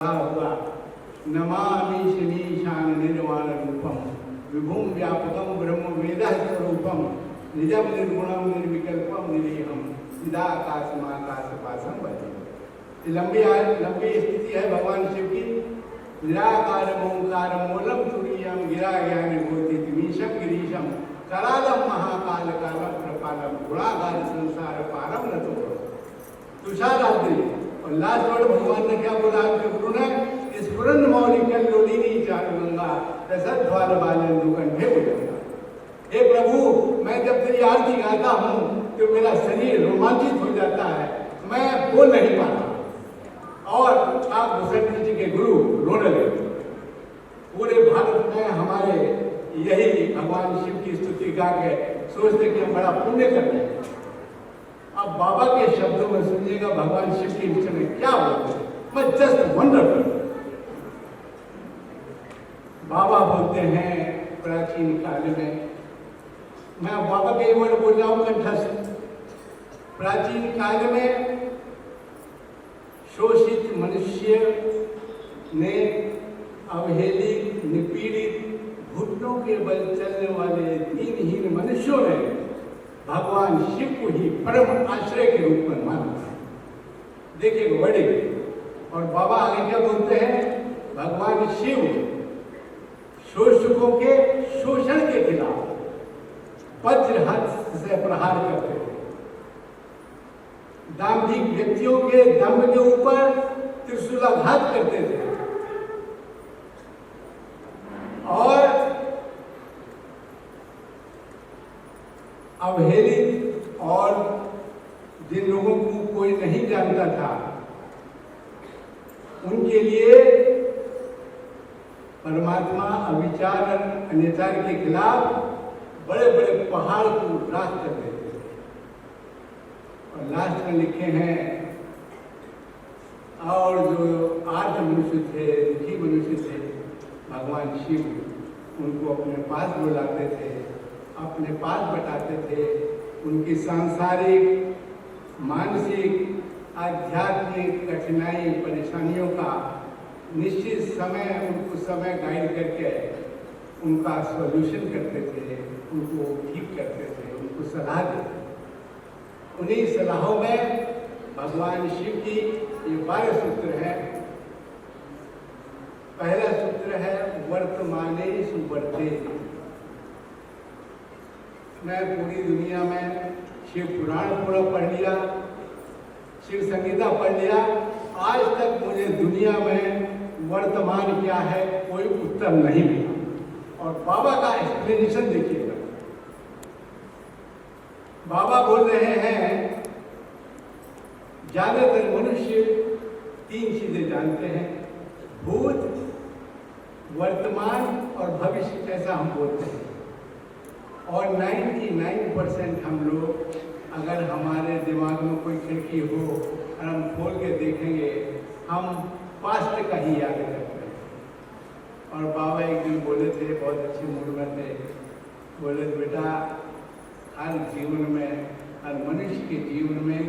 हुआ नमामि शनीशान निर्वाण रूपम विभुम व्यापकम ब्रह्म वेद स्वरूपम निजम निर्गुणम निर्विकल्पम निरीहम चिदाकाशमाकाशपाशम भजे। लंबी स्थिति है भगवान शिव की। निराकारम ओंकारम मूलम तुरीयम गिरा ज्ञान गोतिमीशम गिरीशम करालम महाकाल कालम प्रपालम गुणागार संसार पारम न तो तुषाराद्रि। और लास्ट वर्ड भगवान ने क्या बोला आपके गुरु ने? स्फुरन मौली कल लोलिनी चारु गंगा रसद द्वार बालेंदु कंठे उजंगा। हे प्रभु, मैं जब तेरी आरती गाता हूँ तो मेरा शरीर रोमांचित हो जाता है, मैं बोल नहीं पाता। और आप भूषण जी के गुरु रोने लगे। पूरे भारत में हमारे यही भगवान शिव की स्तुति गा के सोचते कि हम बड़ा पुण्य कर रहे हैं। अब बाबा के शब्दों में सुनिएगा भगवान शिव के विषय में क्या बोलते हैं। मैं जस्ट वंडरफुल। बाबा बोलते हैं प्राचीन काल में, मैं बाबा के वर्ड बोल रहा हूं कंठस्थ। प्राचीन काल में शोषित मनुष्य ने, अवहेलित निपीड़ित घुटनों के बल चलने वाले दीनहीन मनुष्यों ने भगवान शिव को ही परम आश्रय के रूप में माना। देखिए बड़े। और बाबा आगे क्या बोलते हैं? भगवान शिव शोषकों के शोषण के खिलाफ वज्र हस्त से प्रहार करते थे। दाम्भिक व्यक्तियों के दम्भ के ऊपर त्रिशूलाघात करते थे। और अवहेलित और जिन लोगों को कोई नहीं जानता था उनके लिए परमात्मा अविचार और अनाचार के खिलाफ बड़े बड़े पहाड़ को राख कर देते थे। और लास्ट में लिखे हैं, और जो आर्थ मनुष्य थे, दुखी मनुष्य थे, भगवान शिव उनको अपने पास बुलाते थे, अपने पास बैठाते थे। उनकी सांसारिक, मानसिक, आध्यात्मिक कठिनाई परेशानियों का निश्चित समय उनको समय गाइड करके उनका सॉल्यूशन करते थे, उनको ठीक करते थे, उनको सलाह देते। उन्हीं सलाहों में भगवान शिव की ये 12 सूत्र है। पहला सूत्र है वर्तमाने सुवर्ते। मैं पूरी दुनिया में शिव पुराण पूरा पढ़ लिया, शिव संगीता पढ़ लिया, आज तक मुझे दुनिया में वर्तमान क्या है कोई उत्तर नहीं मिला। और बाबा का एक्सप्लेनेशन देखिएगा। बाबा बोल रहे हैं ज्यादातर मनुष्य 3 चीजें जानते हैं, भूत, वर्तमान और भविष्य, ऐसा हम बोलते हैं। और 99% हम लोग, अगर हमारे दिमाग में कोई खिड़की हो और हम खोल के देखेंगे, हम पास्ट का ही याद करते हैं। और बाबा एक दिन बोले थे, बहुत अच्छे मूड में थे, बोले बेटा हर जीवन में, हर मनुष्य के जीवन में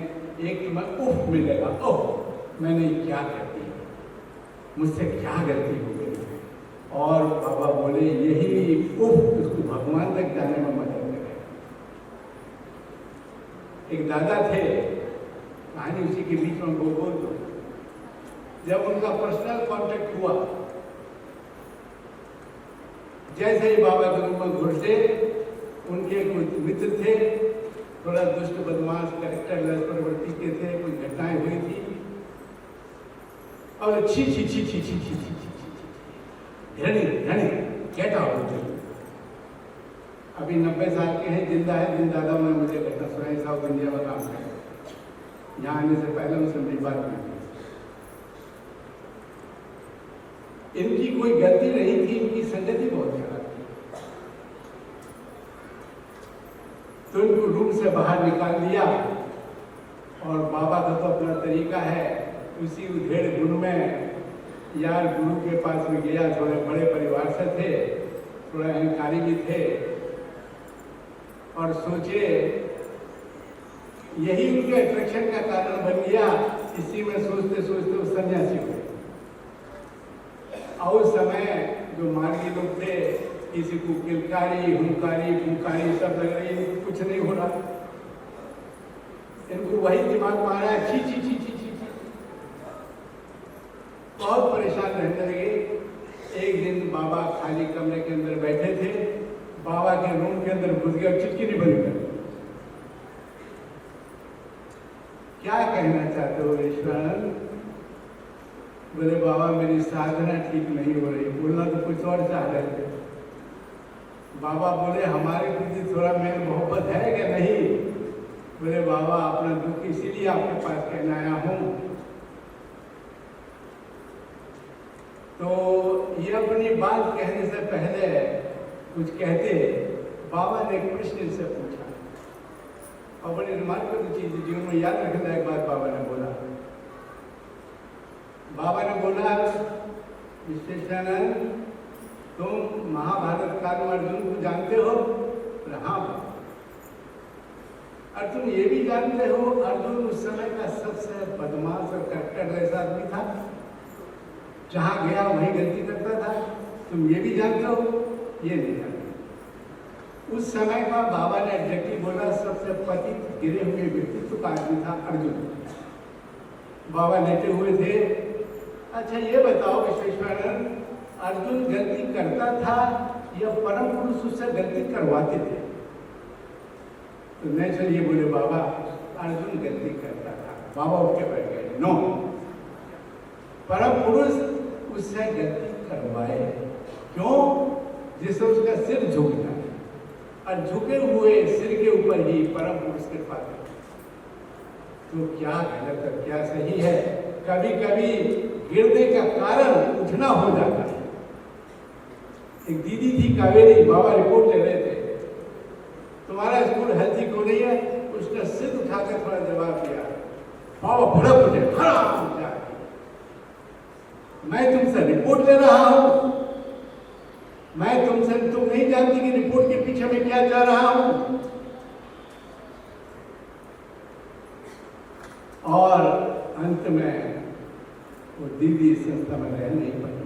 एक तुम्हें उफ मिलेगा, ओह मैंने क्या कर दिया, मुझसे क्या गलती हो गई। और बाबा बोले यही उफ उसको भगवान तक जाने में मदद करेगा। एक दादा थे, कहानी उसी के बीच में बोल दो। जब उनका पर्सनल कांटेक्ट हुआ, जैसे ही बाबा के रूम में घुसे, उनके कुछ मित्र थे, थोड़ा दुष्ट बदमाश कैरेक्टर प्रवृत्ति के थे, कुछ घटनाएं हुई थी। और छी छी छी छी छी छी छी गेट आउट। अभी 90 साल के हैं, जिंदा है। जिन दादा ने मुझे घटना सुनाई, साउथ इंडिया में काम किया। यहाँ आने से पहले उनसे मेरी बात हुई। इनकी कोई गलती नहीं थी, इनकी संगति बहुत खराब थी। तो इनको रूम से बाहर निकाल दिया। और बाबा का तो अपना तरीका है, उसी उधेड़ गुण में यार गुरु के पास में गया। थोड़े बड़े परिवार से थे, थोड़ा अहंकारी भी थे, और सोचे यही उनके अट्रैक्शन का कारण बन गया। इसी में सोचते सोचते वो सन्यासी हुए। और उस समय जो मार्गी लोग थे, किसी को किलकारी, हुंकारी, फुंकारी सब लग रही है, कुछ नहीं हो रहा। इनको वही दिमाग में आ रहा है, छी छी छी छी छी। बहुत परेशान रहने लगे। एक दिन बाबा खाली कमरे के अंदर बैठे थे, बाबा के रूम के अंदर घुस गया, चिटकी नहीं बंद कर। क्या कहना चाहते हो ईश्वरानंद? बोले बाबा मेरी साधना ठीक नहीं हो रही। बोलना तो कुछ और चाह रहे थे। बाबा बोले हमारे प्रति थोड़ा मेल मोहब्बत है क्या? नहीं। बोले बाबा अपना दुख इसीलिए आपके पास कहना आया हूं। तो ये अपनी बात कहने से पहले कुछ कहते, बाबा ने एक प्रश्न से पूछा और बड़ी रिमार्केबल चीज जीवन में याद रखने लायक बात बाबा ने बोला। बाबा ने बोला विश्वेश्वरानंद, तुम महाभारत काल में अर्जुन को जानते हो? हाँ। और तुम ये भी जानते हो अर्जुन उस समय का सबसे बदमाश और कट्टर ऐसा आदमी था, जहां गया वहीं गलती करता था। तुम ये भी जानते हो? ये नहीं जानते। उस समय का बाबा ने एडजेक्टिव बोला, सबसे पतित गिरे हुए व्यक्तित्व का आदमी था अर्जुन। बाबा लेटे हुए थे। अच्छा ये बताओ विश्वेश्वरानंद, अर्जुन गलती करता था या परम पुरुष उससे गलती करवाते थे? तो नेचुरली ये बोले बाबा अर्जुन गलती करता था। बाबा उठ के बैठ गए, नो, परम पुरुष उससे गलती करवाए। क्यों? जिससे उसका सिर झुक जाए, और झुके हुए सिर के ऊपर ही परम पुरुष के पास। तो क्या गलत है क्या सही है? कभी कभी गिरने का कारण उठना हो जाता है। एक दीदी थी कावेरी, बाबा रिपोर्ट ले रहे थे, तुम्हारा स्कूल हेल्थी क्यों नहीं है? उसने सिर उठाकर थोड़ा जवाब दिया, बाबा भड़क उठे, खड़ा जाए, मैं तुमसे रिपोर्ट ले रहा हूं, मैं तुमसे, तुम नहीं जानती कि रिपोर्ट के पीछे मैं क्या जा रहा हूं। और अंत में वो दीदी संस्था में रह नहीं पाई।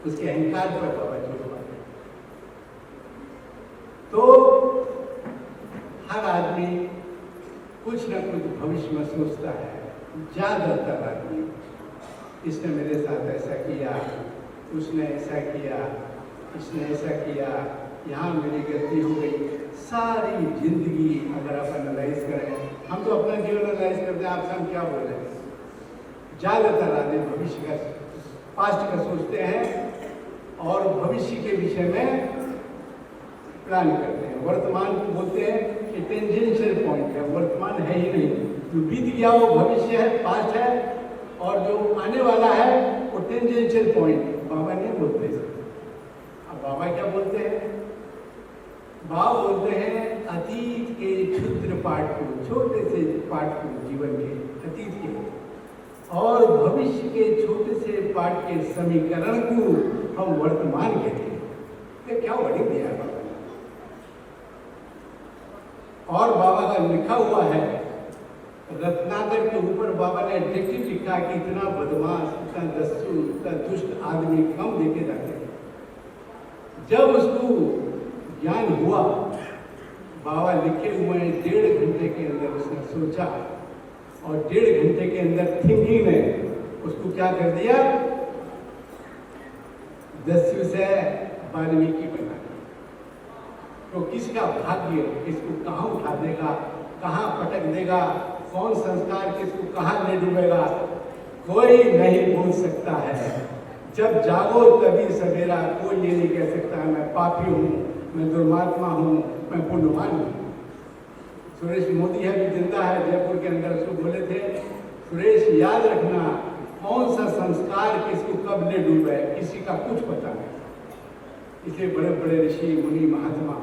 उसके अहंकार पर बाबा चोट पाए। तो हर आदमी कुछ न कुछ भविष्य में सोचता है। ज्यादातर आदमी, इसने मेरे साथ ऐसा किया, उसने ऐसा किया, इसने ऐसा किया, यहाँ मेरी गलती हो गई। सारी जिंदगी अगर आप एनालाइज करें, हम तो अपना जीवन एनालाइज करते हैं, आपसे हम क्या बोल रहे हैं? ज्यादातर आदमी भविष्य का, पास्ट का सोचते हैं और भविष्य के विषय में प्लान करते हैं। वर्तमान को बोलते हैं कि टेंजेंशियल पॉइंट है, वर्तमान है ही नहीं। जो बीत गया वो भविष्य है, पास्ट है, और जो आने वाला है वो टेंजेंशियल पॉइंट। बाबा नहीं बोलते। अब बाबा क्या बोलते हैं? बाबा बोलते हैं अतीत के क्षुद्र पाठ को, छोटे से पाठ को, जीवन के अतीत के, और भविष्य के छोटे से पाठ के समीकरण को हम वर्तमान कहते हैं। ये क्या वर्डिंग दिया है बाबा ने? और बाबा का लिखा हुआ है रत्नाकर के ऊपर, बाबा ने एडजेक्टिव लिखा कि इतना बदमाश, इतना दस्यु, इतना दुष्ट आदमी कम देखे जाते हैं। जब उसको ज्ञान हुआ, बाबा लिखे हुए हैं 1.5 घंटे के अंदर उसने सोचा, और 1.5 घंटे के अंदर थिंकिंग ने उसको क्या कर दिया? दस्यु से वाल्मीकि बना दिया। तो किसका भाग्य किसको कहाँ उठा देगा, कहाँ पटक देगा, कौन संस्कार किसको कहाँ ले डूबेगा, कोई नहीं बोल सकता है। जब जागो तभी सवेरा, कोई ये नहीं कह सकता मैं पापी हूँ, मैं दुर्मात्मा हूँ, मैं पुण्यवान हूँ। सुरेश मोदी है भी जिंदा है जयपुर के अंदर, उसको बोले थे सुरेश याद रखना कौन सा संस्कार किसको कब ले डूबे, किसी का कुछ पता नहीं। इसलिए बड़े बड़े ऋषि मुनि महात्मा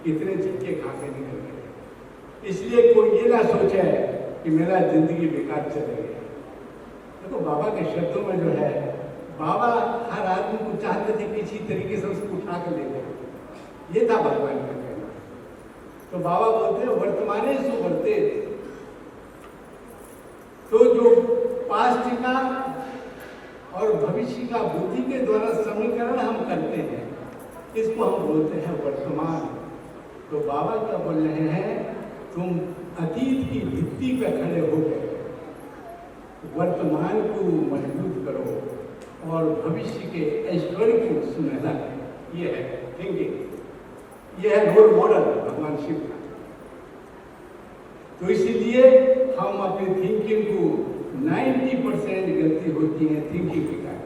कितने झटके खाते निकल गए। इसलिए कोई ये ना सोचे कि मेरा जिंदगी बेकार चले गया। देखो बाबा के शब्दों में जो है, बाबा हर आदमी को चाहते थे किसी तरीके से उसको उठा कर ले जाए। ये था भगवान का कहना। तो बाबा बोलते हैं वर्तमाने सो वर्ते। तो जो पास्ट का भविष्य का बुद्धि के द्वारा समीकरण हम करते हैं, इसको हम बोलते हैं वर्तमान। तो बाबा क्या बोल रहे हैं, तुम अतीत की भित्ति पर खड़े हो गए, वर्तमान को मजबूत करो और भविष्य के ऐश्वर्य को सुनहरा। ये है थिंकिंग, ये है रोल मॉडल भगवान शिव का। तो इसीलिए हम अपनी थिंकिंग को 90% गलती होती है थिंकिंग के कारण।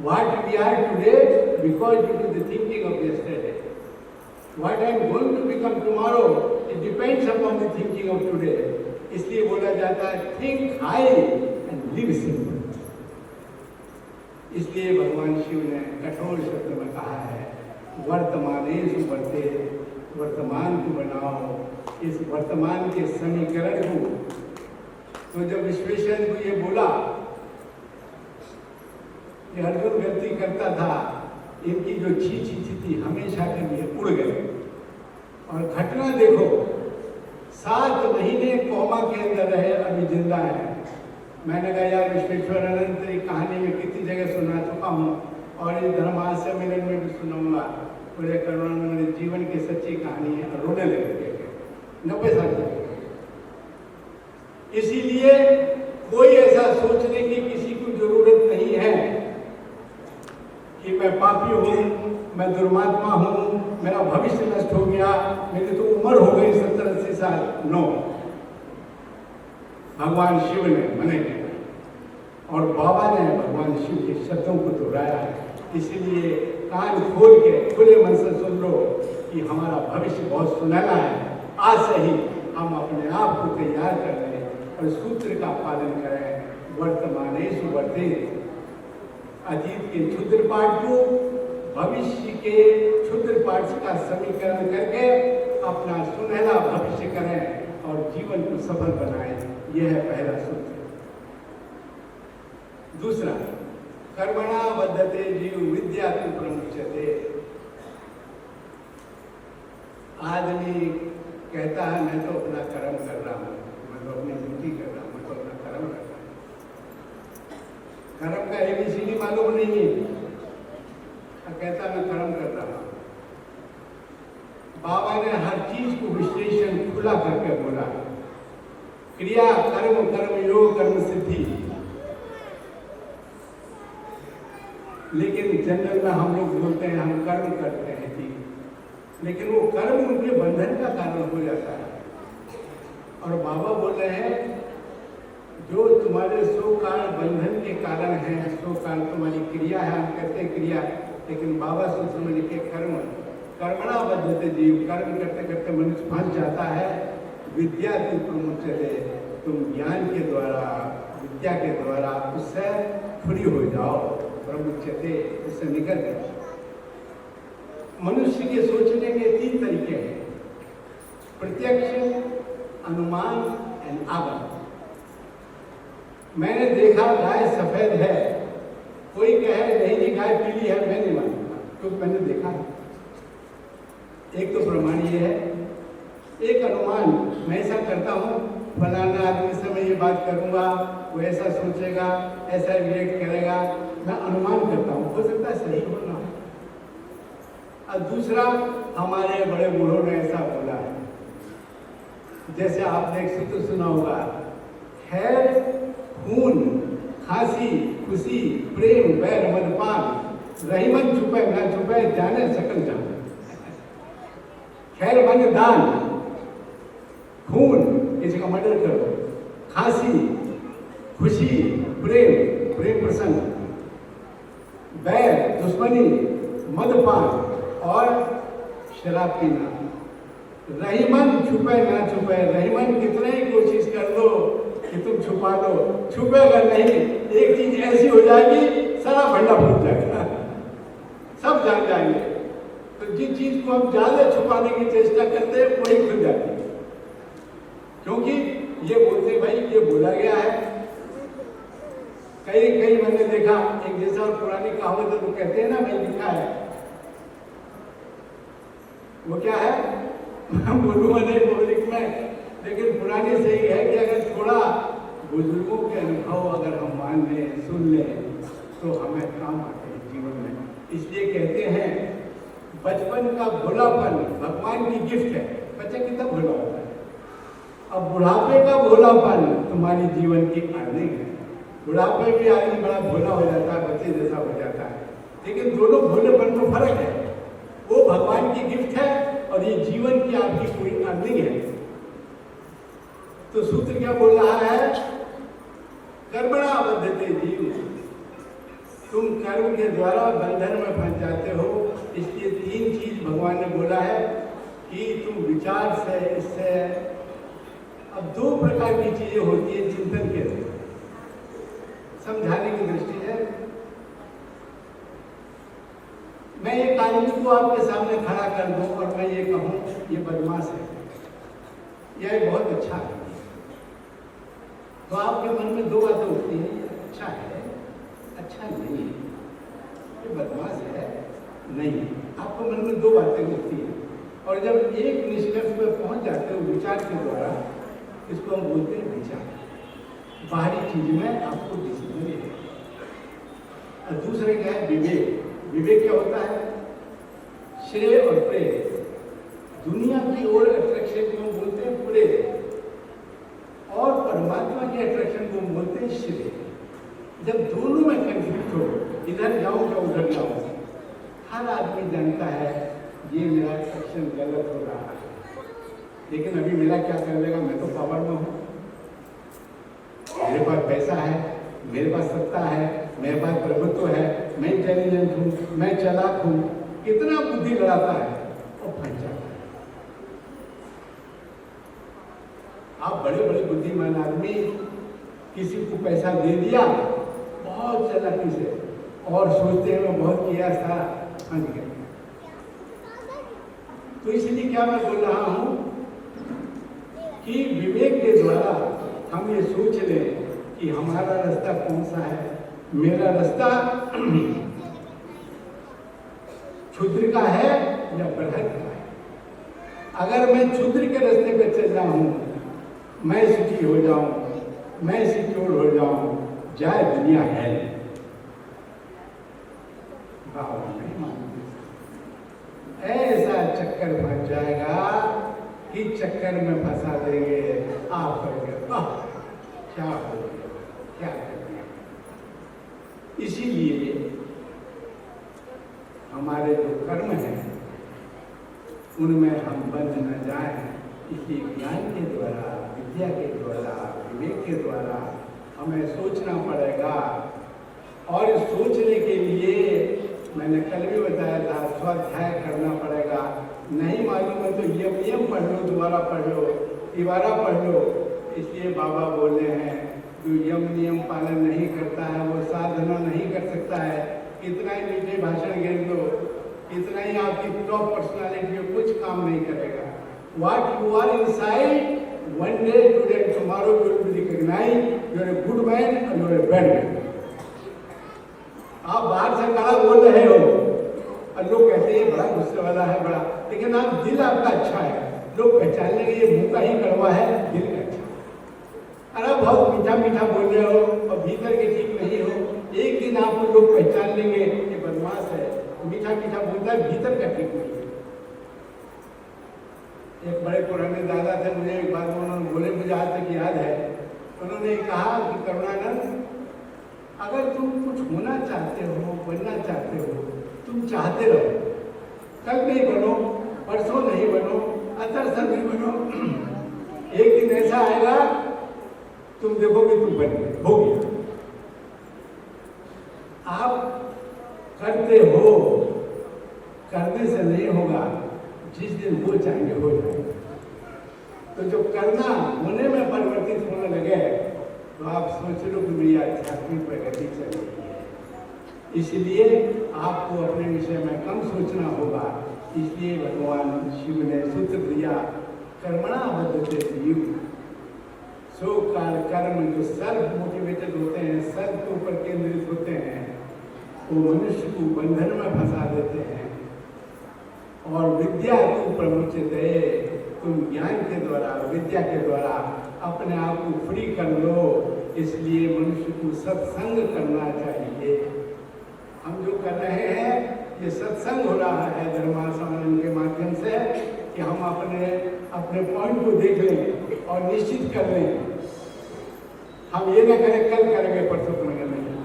What we are today because due to the thinking of yesterday, what I am going to become tomorrow it depends upon the thinking of today. इसलिए बोला जाता है think high and live simple. इसलिए भगवान शिव ने कठोर शब्द में कहा है, वर्तमानेषु वर्ते, वर्तमान को बनाओ, इस वर्तमान के समीकरण को। तो जब विश्वेश्वर को ये बोला कि अर्जुन गलती करता था, इनकी जो छी थी हमेशा के लिए उड़ गए। और घटना देखो, 7 महीने कोमा के अंदर रहे, अभी जिंदा है। मैंने कहा यार विश्वेश्वर अनंत तेरी कहानी में कितनी जगह सुना चुका हूँ और इस धर्मास सम्मेलन में भी सुनाऊंगा। पूरे करुणा मेरे जीवन की सच्ची कहानी है, रोने लगे 90 साल तक। इसीलिए कोई ऐसा सोचने की किसी को जरूरत नहीं है कि मैं पापी हूँ, मैं दुर्मात्मा हूँ, मेरा भविष्य नष्ट हो गया, मेरी तो उम्र हो गई 70-80 साल। नो, भगवान शिव ने मने किया और बाबा ने भगवान शिव के शब्दों को दोहराया है। इसीलिए कान खोल के खुले मन से सुन लो कि हमारा भविष्य बहुत सुनहरा है। आज से ही हम अपने आप को तैयार कर लें और सूत्र का पालन करें, वर्तमानेषु वर्ते। अतीत के क्षुद्र पाठ को भविष्य के क्षुद्र पाठ का समीकरण करके अपना सुनहरा भविष्य करें और जीवन को सफल बनाएं। यह है पहला सूत्र। दूसरा, कर्मणा बद्धते जीव विद्या तु प्रमुच्यते। आदमी कहता है मैं तो अपना कर्म कर रहा हूँ, मैं तो अपनी ड्यूटी कर रहा हूँ, मैं तो अपना कर्म कर रहा हूँ। कर्म का ABCD मालूम नहीं है, कहता मैं कर्म कर रहा हूँ। बाबा ने हर चीज को विश्लेषण खुला करके बोला, क्रिया कर्म, कर्म योग, कर्म सिद्धि। लेकिन जनरल में हम लोग बोलते हैं हम कर्म करते हैं जी, लेकिन वो कर्म उनके बंधन का कारण हो जाता है। और बाबा बोल रहे हैं जो तुम्हारे 100 कारण बंधन के कारण है, 100 कारण तुम्हारी क्रिया है, हम कहते हैं क्रिया, लेकिन बाबा सूत्र में लिखे कर्म। कर्मणा बद्धते जीव, कर्म करते करते मनुष्य फंस जाता है। विद्या तु प्रमुच्यते, तुम ज्ञान के द्वारा, विद्या के द्वारा उससे फ्री हो जाओ। प्रमुच्यते, उससे निकल जाओ। मनुष्य के सोचने के 3 तरीके हैं, प्रत्यक्ष, अनुमान एंड आगम। मैंने देखा गाय सफेद है, कोई कहे नहीं जी गाय पीली है, मैं नहीं मानूंगा क्योंकि मैंने देखा है। एक तो प्रमाण ये है। एक अनुमान, मैं ऐसा करता हूँ, फलाना आदमी से मैं ये बात करूंगा, वो ऐसा सोचेगा, ऐसा रिएक्ट करेगा, मैं अनुमान करता हूँ, हो सकता है सही होना। और दूसरा, हमारे बड़े बूढ़ों ने ऐसा बोला है, जैसे आपने एक सूत्र सुना होगा, खैर, खून, खांसी, खुशी, प्रेम, बैर, मदपान, रही मन छुपे ना छुपे, जाने सकल जाने। खैर मन दान, खून, किसी का मर्डर करो, खांसी, खुशी, प्रेम, प्रेम प्रसंग, बैर, दुश्मनी, मदपान और शराब पीना। रही मन छुपे ना छुपे, रही मन कितने ही कोशिश कर लो कि तुम छुपा दो, छुपेगा नहीं। एक चीज ऐसी हो जाएगी, सारा भंडा फूट जाएगा, सब जान जाएंगे। तो जिस चीज को हम ज्यादा छुपाने की चेष्टा करते हैं वही खुल जाती है, क्योंकि ये बोलते भाई ये बोला गया है। कई मैंने देखा, एक जैसा पुरानी कहावत है तो कहते हैं ना, मैं लिखा है, वो क्या है मैं बोलूँगा नहीं पब्लिक में, लेकिन पुरानी सही है कि अगर थोड़ा बुजुर्गों के अनुभव अगर हम मान लें, सुन लें, तो हमें काम आते हैं जीवन में। इसलिए कहते हैं बचपन का भोलापन भगवान की गिफ्ट है। बच्चा कितना भोला होता है। अब बुढ़ापे का भोलापन तुम्हारी जीवन की अर्निंग है। बुढ़ापे में आदमी बड़ा भोला हो जाता है, बच्चे जैसा हो जाता है, लेकिन दोनों भोलेपन में फर्क है। वो भगवान की गिफ्ट है और ये जीवन की आपकी पूरी अर्निंग है। तो सूत्र क्या बोल रहा है? कर्मणा बद्धते जीव। तुम कर्म के द्वारा बंधन में फंस जाते हो। इसलिए 3 चीज भगवान ने बोला है कि तुम विचार से, इससे। अब 2 प्रकार की चीजें होती है चिंतन के लिए, समझाने की दृष्टि है। मैं एक आदमी को आपके सामने खड़ा कर दूं और मैं ये कहूं ये बदमाश है या ये बहुत अच्छा है, तो आपके मन में 2 बातें उठती हैं, ये अच्छा है, अच्छा नहीं है, ये बदमाश है, नहीं। आपके मन में 2 बातें उठती हैं और जब एक निष्कर्ष पर पहुंच जाते हो विचार के द्वारा, इसको हम बोलते हैं विचार। बाहरी चीज में आपको डिसीजन है। और दूसरे क्या है? विवेक। विवेक क्या होता है? श्रेय और प्रेय। दुनिया की ओर अट्रैक्शन को बोलते हैं प्रेय और परमात्मा के अट्रैक्शन को बोलते हैं श्रेय। जब दोनों में कंफ्लिक्ट हो, इधर जाऊं या उधर जाऊं, हर आदमी जानता है ये मेरा एक्शन गलत हो रहा है, लेकिन अभी मेरा क्या कर लेगा? मैं तो पावर में हूं, मेरे पास पैसा है, मेरे पास सत्ता है, मेरे पास प्रभुत्व है, मैं इंटेलिजेंट हूं, मैं चालाक हूं। कितना बुद्धि लड़ाता है और फंस जाता है। आप बड़े बड़े बुद्धिमान आदमी किसी को पैसा दे दिया बहुत चालाकी से और सोचते हैं मैं बहुत किया, सारा फंस गया। तो इसलिए क्या मैं बोल रहा हूं कि विवेक के द्वारा हम ये सोच लें कि हमारा रास्ता कौन सा है। मेरा रास्ता क्षुद्र का है या बढ़त का है। अगर मैं क्षुद्र के रास्ते पे चल रहा हूं, मैं सुखी हो जाऊं, मैं सिक्योर हो जाऊं, जाए दुनिया है नहीं मानती। ऐसा चक्कर फंस जाएगा कि चक्कर में फंसा देंगे आप। क्या हो गया, क्या कर दिया। इसीलिए हमारे जो कर्म हैं उनमें हम बंध न जाएं। इसलिए ज्ञान के द्वारा, विद्या के द्वारा, विवेक के द्वारा हमें सोचना पड़ेगा। और सोचने के लिए मैंने कल भी बताया था, स्वाध्याय करना पड़ेगा। नहीं मालूम है तो यम पढ़ लो, दोबारा पढ़ लो, तिवारा पढ़ लो। इसलिए बाबा बोले हैं जो यम नियम पालन नहीं करता है वो साधना नहीं कर सकता है। कितना ही मीठे भाषण गिर दो, इतना ही आपकी टॉप पर्सनालिटी में कुछ काम नहीं करेगा। What you are inside, one day, today, tomorrow you will be recognized. You are a good man or you are a bad man. आप बाहर से कड़ा बोल रहे हो और लोग कहते हैं बड़ा गुस्से वाला है बड़ा, लेकिन आप दिल आपका अच्छा है, लोग पहचान लेंगे ये मुंह का ही कड़वा है, दिल का अच्छा। अरे बहुत मीठा मीठा बोल रहे हो और भीतर के ठीक नहीं हो, एक दिन आपको लोग पहचान लेंगे ये बदमाश है, मीठा मीठा बोलता है, भीतर का ठीक नहीं है। एक बड़े पुराने दादा थे, मुझे एक बात उन्होंने बोले, मुझे आज तक याद है। उन्होंने कहा कि करुणानंद, अगर तुम कुछ होना चाहते हो, बनना चाहते हो, तुम चाहते रहो, कल नहीं बनो, परसों नहीं बनो, अतरसर नहीं बनो, एक दिन ऐसा आएगा तुम देखोगे तुम बन गए, हो गया। आप करते हो, करने से नहीं होगा, जिस दिन वो चाहेंगे हो जाएगा। तो जो करना होने में परिवर्तित होने लगे तो आप सोच लो कि मेरी आध्यात्मिक प्रगति चल रही है। इसलिए आपको अपने विषय में कम सोचना होगा। इसलिए भगवान शिव ने सूत्र दिया, कर्मणा बद्धते जीव। सो कर्म जो सेल्फ मोटिवेटेड होते हैं, सेल्फ के ऊपर केंद्रित होते हैं, वो मनुष्य को बंधन में फंसा देते हैं। और विद्या को प्रमुचिते, तुम ज्ञान के द्वारा, विद्या के द्वारा अपने आप को फ्री कर लो। इसलिए मनुष्य को सत्संग करना चाहिए। हम जो कर रहे हैं ये सत्संग हो रहा है धर्मार्थ सम्मेलन के माध्यम से कि हम अपने पॉइंट को देख लें और निश्चित कर लें। हम ये ना करें कल करेंगे परसों करेंगे नहीं।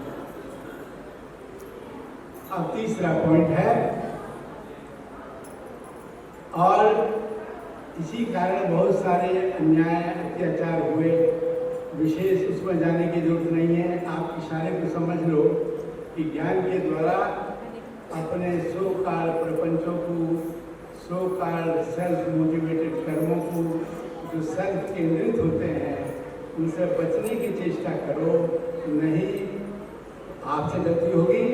अब तीसरा पॉइंट है, और इसी कारण बहुत सारे अन्याय अत्याचार हुए, विशेष उसमें जाने की जरूरत नहीं है। आप इशारे को समझ लो कि ज्ञान के द्वारा अपने सो काल प्रपंचों को, सो काल सेल्फ मोटिवेटेड कर्मों को, जो सेल्फ केंद्रित होते हैं, उनसे बचने की चेष्टा करो। नहीं आपसे गलती होगी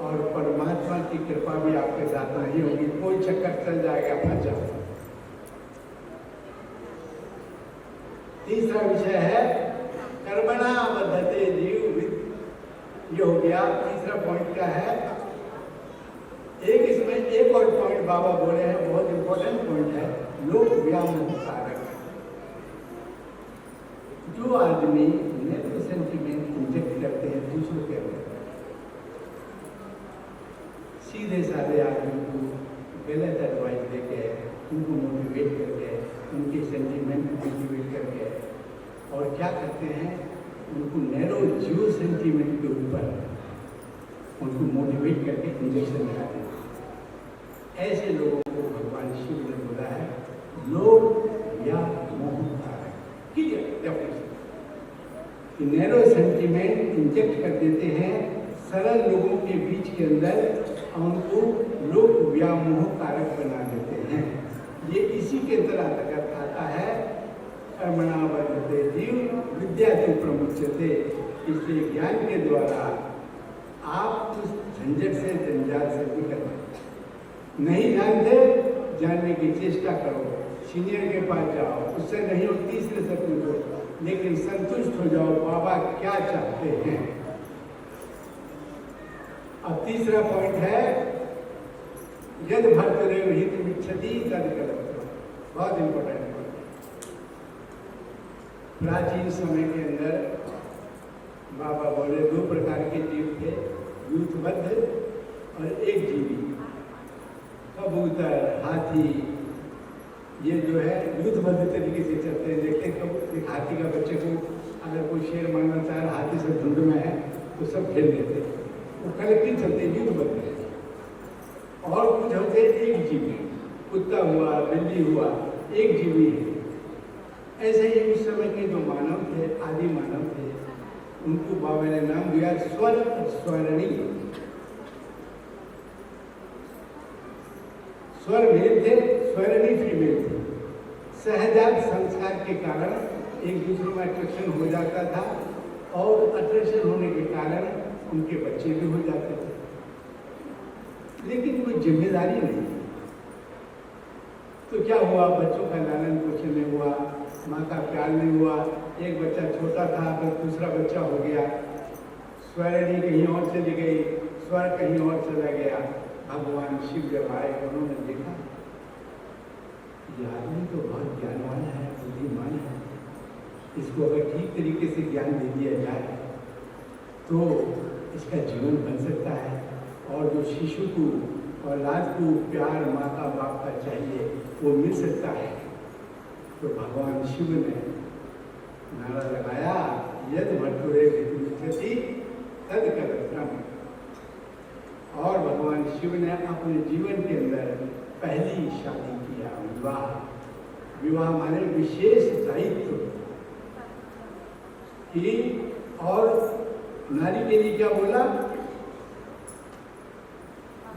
और परमात्मा की कृपा भी आपके साथ नहीं होगी, कोई चक्कर चल जाएगा, फंस जाओ। तीसरा विषय है कर्मणा बद्धते जीव। ये हो गया तीसरा पॉइंट का है। इसमें एक और पॉइंट बाबा बोले हैं, बहुत इंपॉर्टेंट पॉइंट है, लोक व्यामोह कारक। जो आदमी नेगेटिव सेंटिमेंट इंजेक्ट करते हैं दूसरों के अंदर, सीधे साधे आदमी को गलत एडवाइस देके, उनको मोटिवेट करके, उनके सेंटिमेंट को मोटिवेट करके, और क्या करते हैं, उनको नैरो जियो सेंटिमेंट के ऊपर उनको मोटिवेट करके इंजेक्शन लगाते हैं। ऐसे लोगों को भगवान शिव ने बोला है लोक या मोह कारक। नैरो सेंटिमेंट इंजेक्ट कर देते हैं सरल लोगों के बीच के अंदर, उनको लोक व्यामोह कारक बना देते हैं। ये इसी के अंतर्गत आता है कर्मणा बद्धते जीव विद्या तु प्रमुच्यते। इसलिए ज्ञान के द्वारा आप उस झंझट से, जंजाल से निकल नहीं जानते, जानने की चेष्टा करो, सीनियर के पास जाओ, उससे नहीं हो तीसरे से पूछो, लेकिन संतुष्ट हो जाओ बाबा क्या चाहते हैं। अब तीसरा पॉइंट है यद भर्तरेव हितमिच्छति तद करो। बहुत इंपॉर्टेंट पॉइंट। प्राचीन समय के अंदर बाबा बोले दो प्रकार के जीव थे, यूथबद्ध और एक जीवी। कबूतर, हाथी, ये जो है यूथबद्ध तरीके से चलते हैं। देखते हैं एक हाथी का बच्चे को अगर कोई शेर मारना चाहे, हाथी से झुंड में है तो सब खेल देते हैं, वो कलेक्टिव चलते हैं, यूथबद्ध है। और कुछ होते एक जीवी, कुत्ता हुआ, बिल्ली हुआ, एक जीवी है। ऐसे ही उस समय के जो मानव थे, आदि मानव थे, उनको बाबा ने नाम दिया स्वर स्वरणी। स्वर मेल थे, स्वरणी फीमेल थे। सहजात संस्कार के कारण एक दूसरे में अट्रैक्शन हो जाता था, और अट्रैक्शन होने के कारण उनके बच्चे भी हो जाते थे, लेकिन कोई जिम्मेदारी नहीं। तो क्या हुआ, बच्चों का लालन पोषण नहीं हुआ, माँ का प्यार नहीं हुआ। एक बच्चा छोटा था, फिर दूसरा बच्चा हो गया, स्वरणी कहीं और चली गई, स्वर कहीं और चला गया। भगवान शिव जब आए, उन्होंने देखा ये आदमी तो बहुत ज्ञानवान है, बुद्धिमान है, इसको अगर ठीक तरीके से ज्ञान दे दिया जाए तो इसका जीवन बन सकता है, और जो शिशु को, औलाद को प्यार माँ का बाप का चाहिए वो मिल सकता है। तो भगवान शिव ने नारा लगाया यद भर्तुरे हितमिच्छति तद कलत्रम। और भगवान शिव ने अपने जीवन के अंदर पहली शादी किया, विवाह। विवाह माने विशेष दायित्व की। और नारी के लिए क्या बोला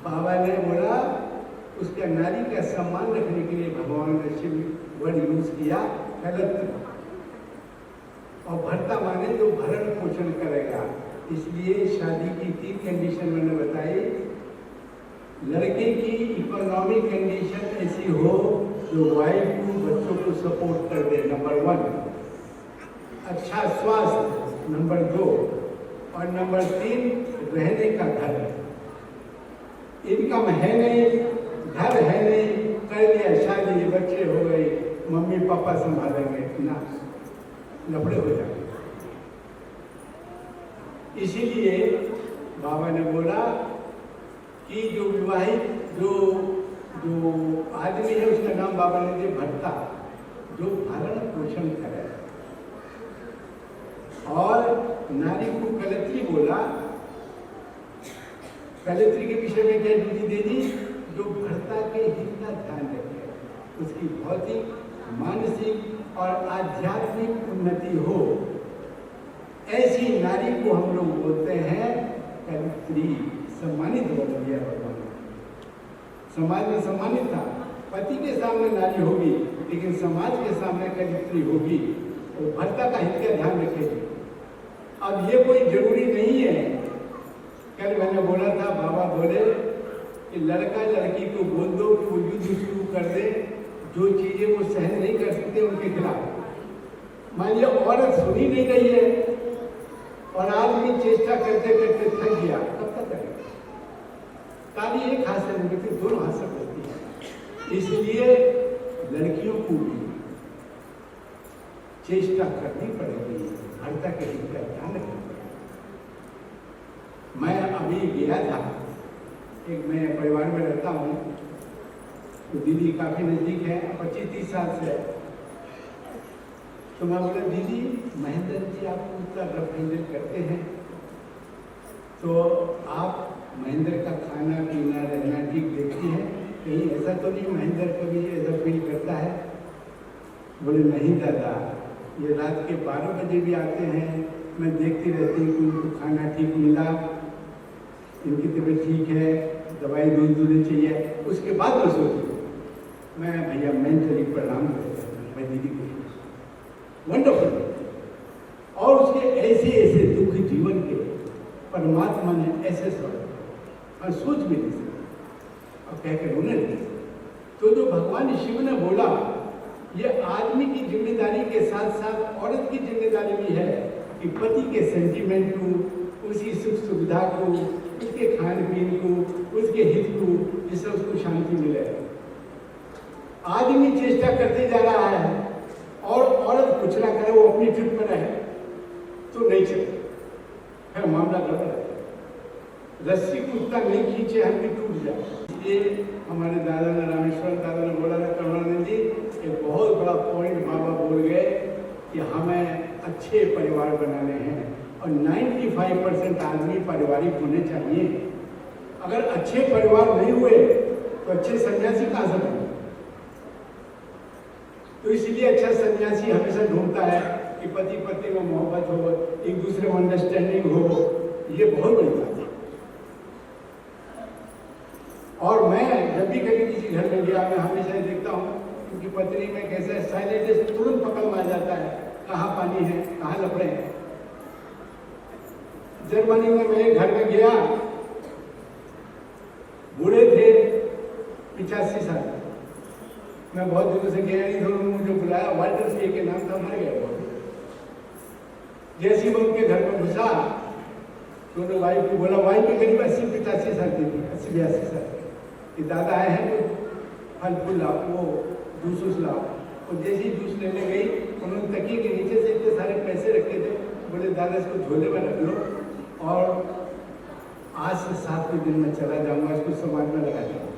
बाबा ने, बोला उसका नारी का सम्मान रखने के लिए भगवान ने शिव वर्ड यूज किया कलत्र। और भर्ता माने जो भरण पोषण करेगा। इसलिए शादी की 3 कंडीशन मैंने बताई। लड़के की इकोनॉमिक कंडीशन ऐसी हो जो वाइफ को, बच्चों को सपोर्ट कर दे, नंबर 1। अच्छा स्वास्थ्य, नंबर 2। और नंबर 3 रहने का घर। इनकम है नहीं, घर है नहीं, कर लिया शादी, बच्चे हो गए, मम्मी पापा संभालेंगे ना, लफड़े हो जाएंगे। इसीलिए बाबा ने बोला कि जो विवाहित जो जो आदमी है उसका नाम बाबा ने दिया भट्टा, जो भरण पोषण करे। और नारी को कलत्री बोला। कलत्री के विषय में क्या ड्यूटी दे दी? जो भर्ता के हित का ध्यान रखे, उसकी भौतिक, मानसिक और आध्यात्मिक उन्नति हो, ऐसी नारी को हम लोग बोलते हैं कलत्री। सम्मानित बोल दिया भगवान, समाज में सम्मानित था। पति के सामने नारी होगी, लेकिन समाज के सामने कलत्री होगी, वो भर्ता का हित का ध्यान रखेगी। अब ये कोई जरूरी नहीं है। कल मैंने बोला था, बाबा बोले कि लड़का लड़की को बोल दो कि वो युद्ध शुरू कर दे, जो चीजें वो सहन नहीं कर सकते उनके खिलाफ। मान लिया औरत सुन ही नहीं रही है और आदमी चेष्टा करते करते थक गया, कब तक करेगा? ताली एक हाथ से नहीं, फिर दोनों हाथ से बजती है। इसलिए लड़कियों को भी चेष्टा करनी पड़ेगी, भर्ता के हित का ध्यान रखना पड़ेगा। मैं अभी गया था, एक मैं परिवार में रहता हूँ, तो दीदी काफी नजदीक है, 25-30 साल से। तो मैं बोला, दीदी महेंद्र जी आपको इतना रफ हैंडल करते हैं, तो आप महेंद्र का खाना पीना रहना ठीक देखती हैं? कहीं ऐसा तो नहीं महेंद्र कभी ऐसा फील करता है? बोले नहीं दादा, ये रात के 12 बजे भी आते हैं, मैं देखती रहती हूँ कि उनको खाना ठीक मिला, इनकी तबीयत ठीक है, दवाई दूध दूध चाहिए, उसके बाद मैं सोचती मैं भैया मेंटली प्रणाम करता हूँ मैं दीदी को। वंडरफुल। और उसके ऐसे ऐसे दुख जीवन के परमात्मा ने ऐसे सॉल्व, और सोच भी नहीं सकते और कहकर उन्हें नहीं। तो जो भगवान शिव ने बोला, ये आदमी की जिम्मेदारी के साथ साथ औरत की जिम्मेदारी भी है कि पति के सेंटीमेंट को, उसकी सुख सुविधा को, उसके खान पीन को, उसके हित को, जिससे उसको शांति मिले। आदमी चेष्टा करते जा रहा है और औरत कुछ ना करे, वो अपनी ट्रिप पर रहे तो नहीं चले, फिर मामला गड़बड़ है। रस्सी को उतना नहीं खींचे हम भी टूट जाए। इसलिए हमारे दादा ने, रामेश्वर दादा ने बोला था, करुणानंद जी एक बहुत बड़ा पॉइंट बाबा बोल गए कि हमें अच्छे परिवार बनाने हैं और 95% आदमी पारिवारिक होने चाहिए। अगर अच्छे परिवार नहीं हुए तो अच्छे सन्यासी कहाँ से बने? तो इसलिए अच्छा सन्यासी हमेशा ढूंढता है कि पति पत्नी में मोहब्बत हो, एक दूसरे में अंडरस्टैंडिंग हो। ये बहुत बड़ी बात है। और मैं जब भी कभी किसी घर में गया, मैं हमेशा देखता हूँ क्योंकि पत्नी में कैसे साइलेंट तुरंत पकड़ में आ जाता है, कहाँ पानी है, कहाँ लफड़े हैं। जर्मनी में मैं घर में गया, बूढ़े थे 85 साल, मैं बहुत दिनों से गया नहीं, दोनों मुझे बुलाया, वाल्टर सी के नाम था, मर गया बहुत। जैसे मैं उनके घर में घुसा तो उन्होंने वाइफ को बोला, वाइफ भी करीब 80-85 साल की थी, 80-82 साल की। दादा आए हैं तो फल फूल लाओ, वो जूस लाओ। और जैसे ही जूस लेने गई, उन्होंने तकिए के नीचे से इतने सारे पैसे रखे थे, बोले दादा इसको झोले में रख लो और आज से 7वें दिन में चला जाऊंगा, इसको समाज में लगा दूंगा।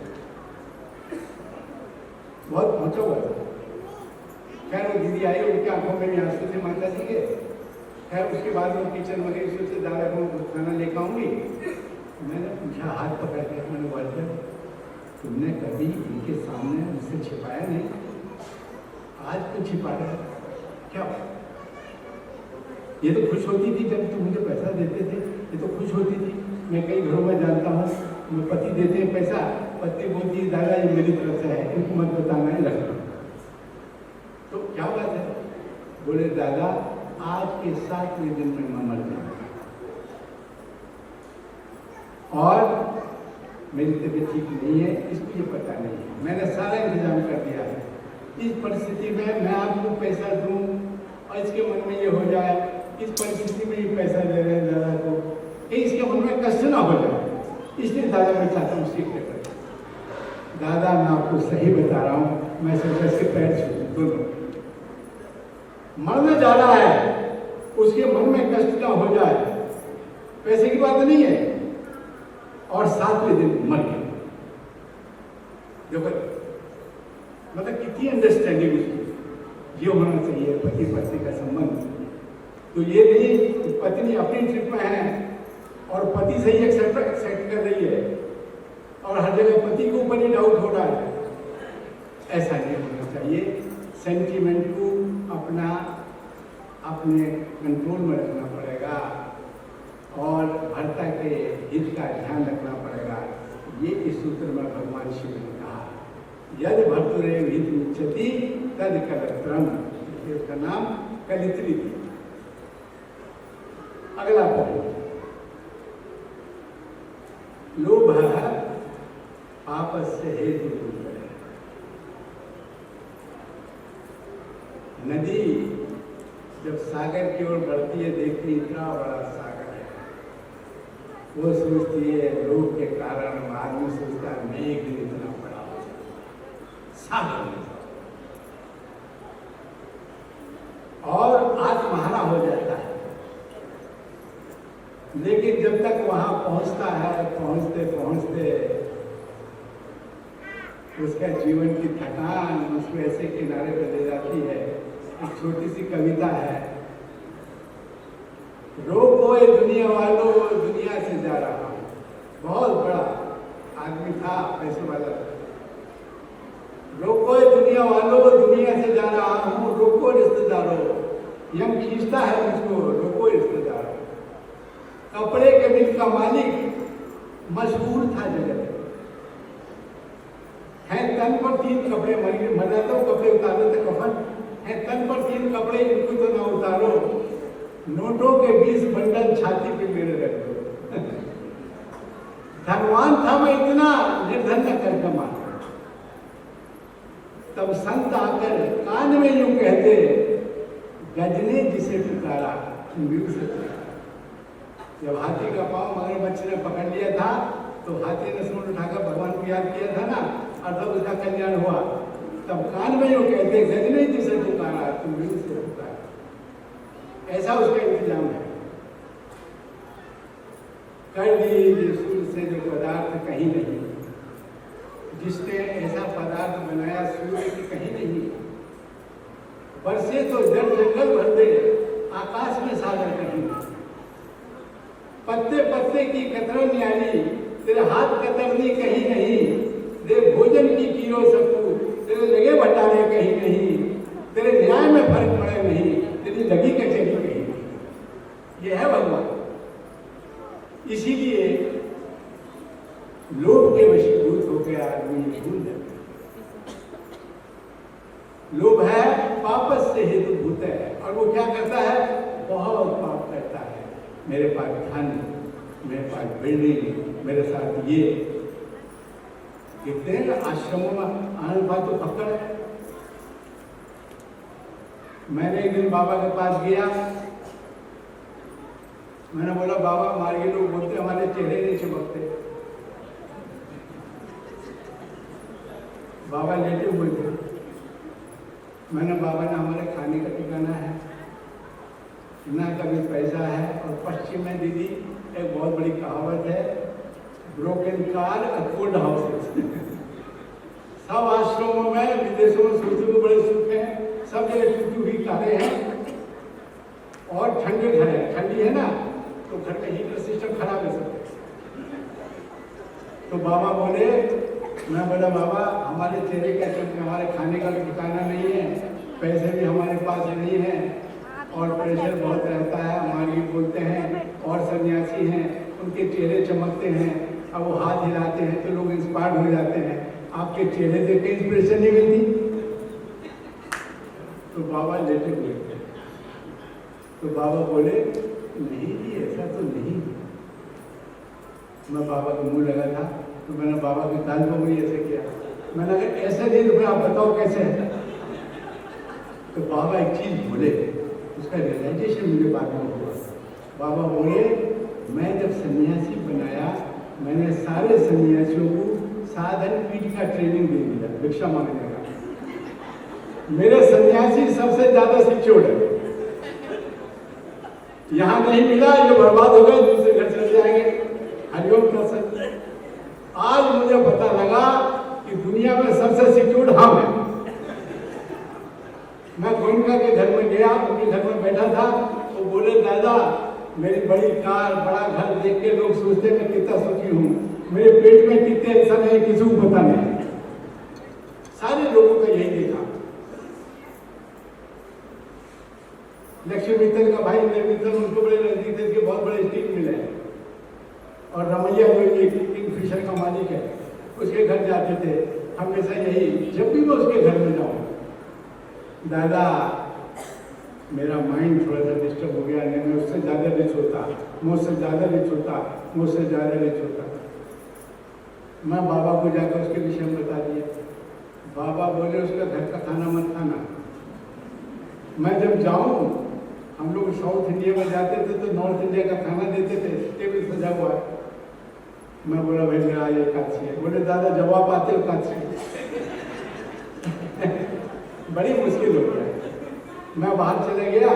बहुत पहुंचा हुआ था। खैर वो दीदी आई, उनकी आंखों में भी आंसू थे माता जी के। खैर उसके बाद वो किचन में गई, सोचे दादा को खाना लेकर आऊंगी। मैंने पूछा, हाथ पकड़ के, मैंने बोला तुमने कभी इनके सामने मुझसे छिपाया नहीं, आज तो छिपा रहे क्या? ये तो खुश होती थी जब तुम मुझे पैसा देते थे, ये तो खुश होती थी। मैं कई घरों में जानता हूँ, मैं पति देते हैं पैसा, पति बोलती है दादा ये मेरी तरफ से है, इनको मत बताना है, रखना। तो क्या बात है? बोले दादा आज के 7वें दिन में मैं मर जाऊंगा और मेरी तबीयत ठीक नहीं है, इसको ये पता नहीं है। मैंने सारा इंतजाम कर दिया है। इस परिस्थिति में मैं आपको पैसा दूं और इसके मन में ये हो जाए, इस परिस्थिति में ये पैसा दे रहे हैं दादा को, कि इसके मन में कष्ट ना हो जाए, इसलिए दादा मैं चाहता हूँ सीख लेकर। दादा मैं आपको सही बता रहा हूँ, मैं सोचा इसके पैर छू दोनों। मरने जा रहा है, उसके मन में कष्ट ना हो जाए, पैसे की बात नहीं है। और 7वें दिन मर गया। देखो मतलब कितनी अंडरस्टैंडिंग उसकी, ये होना चाहिए पति पत्नी का संबंध। तो ये नहीं कि पत्नी अपनी ट्रिप में है और पति से ही एक्सेप्ट कर रही है और हर जगह पति के ऊपर ही डाउट हो रहा है, ऐसा नहीं होना चाहिए। सेंटिमेंट को अपने कंट्रोल में रखना पड़ेगा और भर्ता के हित का ध्यान रखना पड़ेगा। ये इस सूत्र में भगवान शिव ने कहा, यदि भर्तुरेव हित मुच्यति तद कलत्रम, उसका नाम कलित्री थी। अगला पॉइंट, लोभ पापस्य हेतु। नदी जब सागर की ओर बढ़ती है, देखती इतना बड़ा सागर है, वो सोचती है लोभ के कारण, आदमी सोचता है मैं एक दिन इतना बड़ा हो सागर में, और आत्महारा हो जाता है। लेकिन जब तक वहां पहुंचता है, पहुंचते पहुंचते उसका जीवन की थकान उसको ऐसे किनारे पर ले जाती है। एक छोटी सी कविता है, रोको ये दुनिया वालों, दुनिया से जा रहा हूं। बहुत बड़ा आदमी था, पैसे वाला था। रोको ये दुनिया वालों, दुनिया से जा रहा हूं, रोको रिश्तेदारों, यम खींचता है मुझको, रोको रिश्तेदारों। कपड़े के मिल का मालिक मशहूर था जगत है, तन पर 3 कपड़े, मर जाता हूँ कपड़े उतारने थे कफन है, तन पर 3 कपड़े, इनको तो ना उतारो, नोटों के 20 बंडल छाती पे मेरे रख दो। धनवान था मैं इतना, निर्धन न कर कमा। तब संत आकर कान में यूं कहते, गजने जिसे पुकारा मृग से पुकारा। जब हाथी का पांव मगरमच्छ ने पकड़ लिया था तो हाथी ने सूंड उठाकर भगवान को याद किया था ना, और तब उसका कल्याण हुआ। तब कान में यूं कहते, गजने जिसे पुकारा तुम मृग से पुकारा। ऐसा उसका इंतजाम है। कर दिए सूर्य से जो पदार्थ कहीं नहीं, जिसने ऐसा पदार्थ बनाया सूर्य की कहीं नहीं। बरसे तो जल जंगल भर दे, आकाश में सागर कहीं। पत्ते पत्ते की कतरन न्यारी, तेरे हाथ कतरनी कहीं नहीं। तेरे भोजन की कीरो सकू, तेरे लगे बटाने कहीं नहीं। तेरे न्याय में फर्क पड़े नहीं, तेरी लगी कचहरी कहीं नहीं। ये है भगवान। इसीलिए लोभ के वशीभूत होकर आदमी भूल जाता है। लोभ है पापस से हेतु भूत है, और वो क्या करता है, बहुत पाप करता है। मेरे पास धन, मेरे पास बिल्डिंग, मेरे साथ ये। कितने आश्रमों में आनंद बात तो पकड़ है। मैंने एक दिन बाबा के पास गया, मैंने बोला बाबा हमारे लोग बोलते हमारे चेहरे नहीं चमकते। बाबा लेटे हुए थे। मैंने बाबा ने हमारे खाने का ठिकाना है ना, कभी पैसा है। और पश्चिम में दीदी एक बहुत बड़ी कहावत है, ब्रोकन कार अकोल्ड हाउसेस। सब आश्रमों में, विदेशों में सोचने को बड़े सुख हैं, सब जगह टूटी हुई कारें हैं और ठंडे घर है। ठंडी है ना, तो घर में हीटर सिस्टम खराब है सब। तो बाबा बोले, मैं बोला बाबा हमारे चेहरे का चमक, हमारे खाने का भी ठिकाना नहीं है, पैसे भी हमारे पास नहीं है और प्रेशर बहुत रहता है। हमारे बोलते हैं और सन्यासी हैं, उनके चेहरे चमकते हैं, अब वो हाथ हिलाते हैं तो लोग इंस्पायर्ड हो जाते हैं। आपके चेहरे देख के इंस्पिरेशन नहीं मिलती। तो बाबा लेटे हुए थे। तो बाबा बोले नहीं जी ऐसा तो नहीं। मैं बाबा को मुंह लगा था, तो मैंने बाबा के कान को मुझे ऐसे किया। मैंने कहा ऐसे नहीं तो फिर आप बताओ कैसे है। तो बाबा एक चीज बोले, उसका रियलाइजेशन मुझे बाद में हुआ। बाबा बोले मैं जब सन्यासी बनाया, मैंने सारे सन्यासियों को साधन पीठ का ट्रेनिंग दे दिया, भिक्षा मांगने का। मेरे सन्यासी सबसे ज्यादा सिक्योर्ड है। यहाँ नहीं मिला ये बर्बाद हो गए, दूसरे घर चले जाएंगे। हरिओम प्रसन्न। परिवार, बड़ा घर देख के लोग सोचते हैं मैं कितना सुखी हूँ, मेरे पेट में कितने इंसान है किसी को पता नहीं। सारे लोगों का यही देखा। लक्ष्मी मित्तल का भाई मित्तल उनको बड़े नजदीक थे, इसके बहुत बड़े स्टीक मिले हैं। और रमैया जो ये किंगफिशर का मालिक है, उसके घर जाते थे हमेशा यही, जब भी मैं उसके घर में जाऊँ, दादा मेरा माइंड थोड़ा सा डिस्टर्ब हो गया, नहीं मैं उससे ज़्यादा रिच होता, मुझसे ज़्यादा रिच होता, मुझसे ज़्यादा रिच होता। मैं बाबा को जाकर उसके विषय में बता दिया। बाबा बोले उसका घर का खाना मत खाना। मैं जब जाऊँ, हम लोग साउथ इंडिया में जाते थे तो नॉर्थ इंडिया का खाना देते थे, टेबल सजा हुआ है। मैं बोला भाई मेरा ये एकादशी है। बोले दादा जवाब आते एकादशी बड़ी मुश्किल हो गया। मैं बाहर चले गया,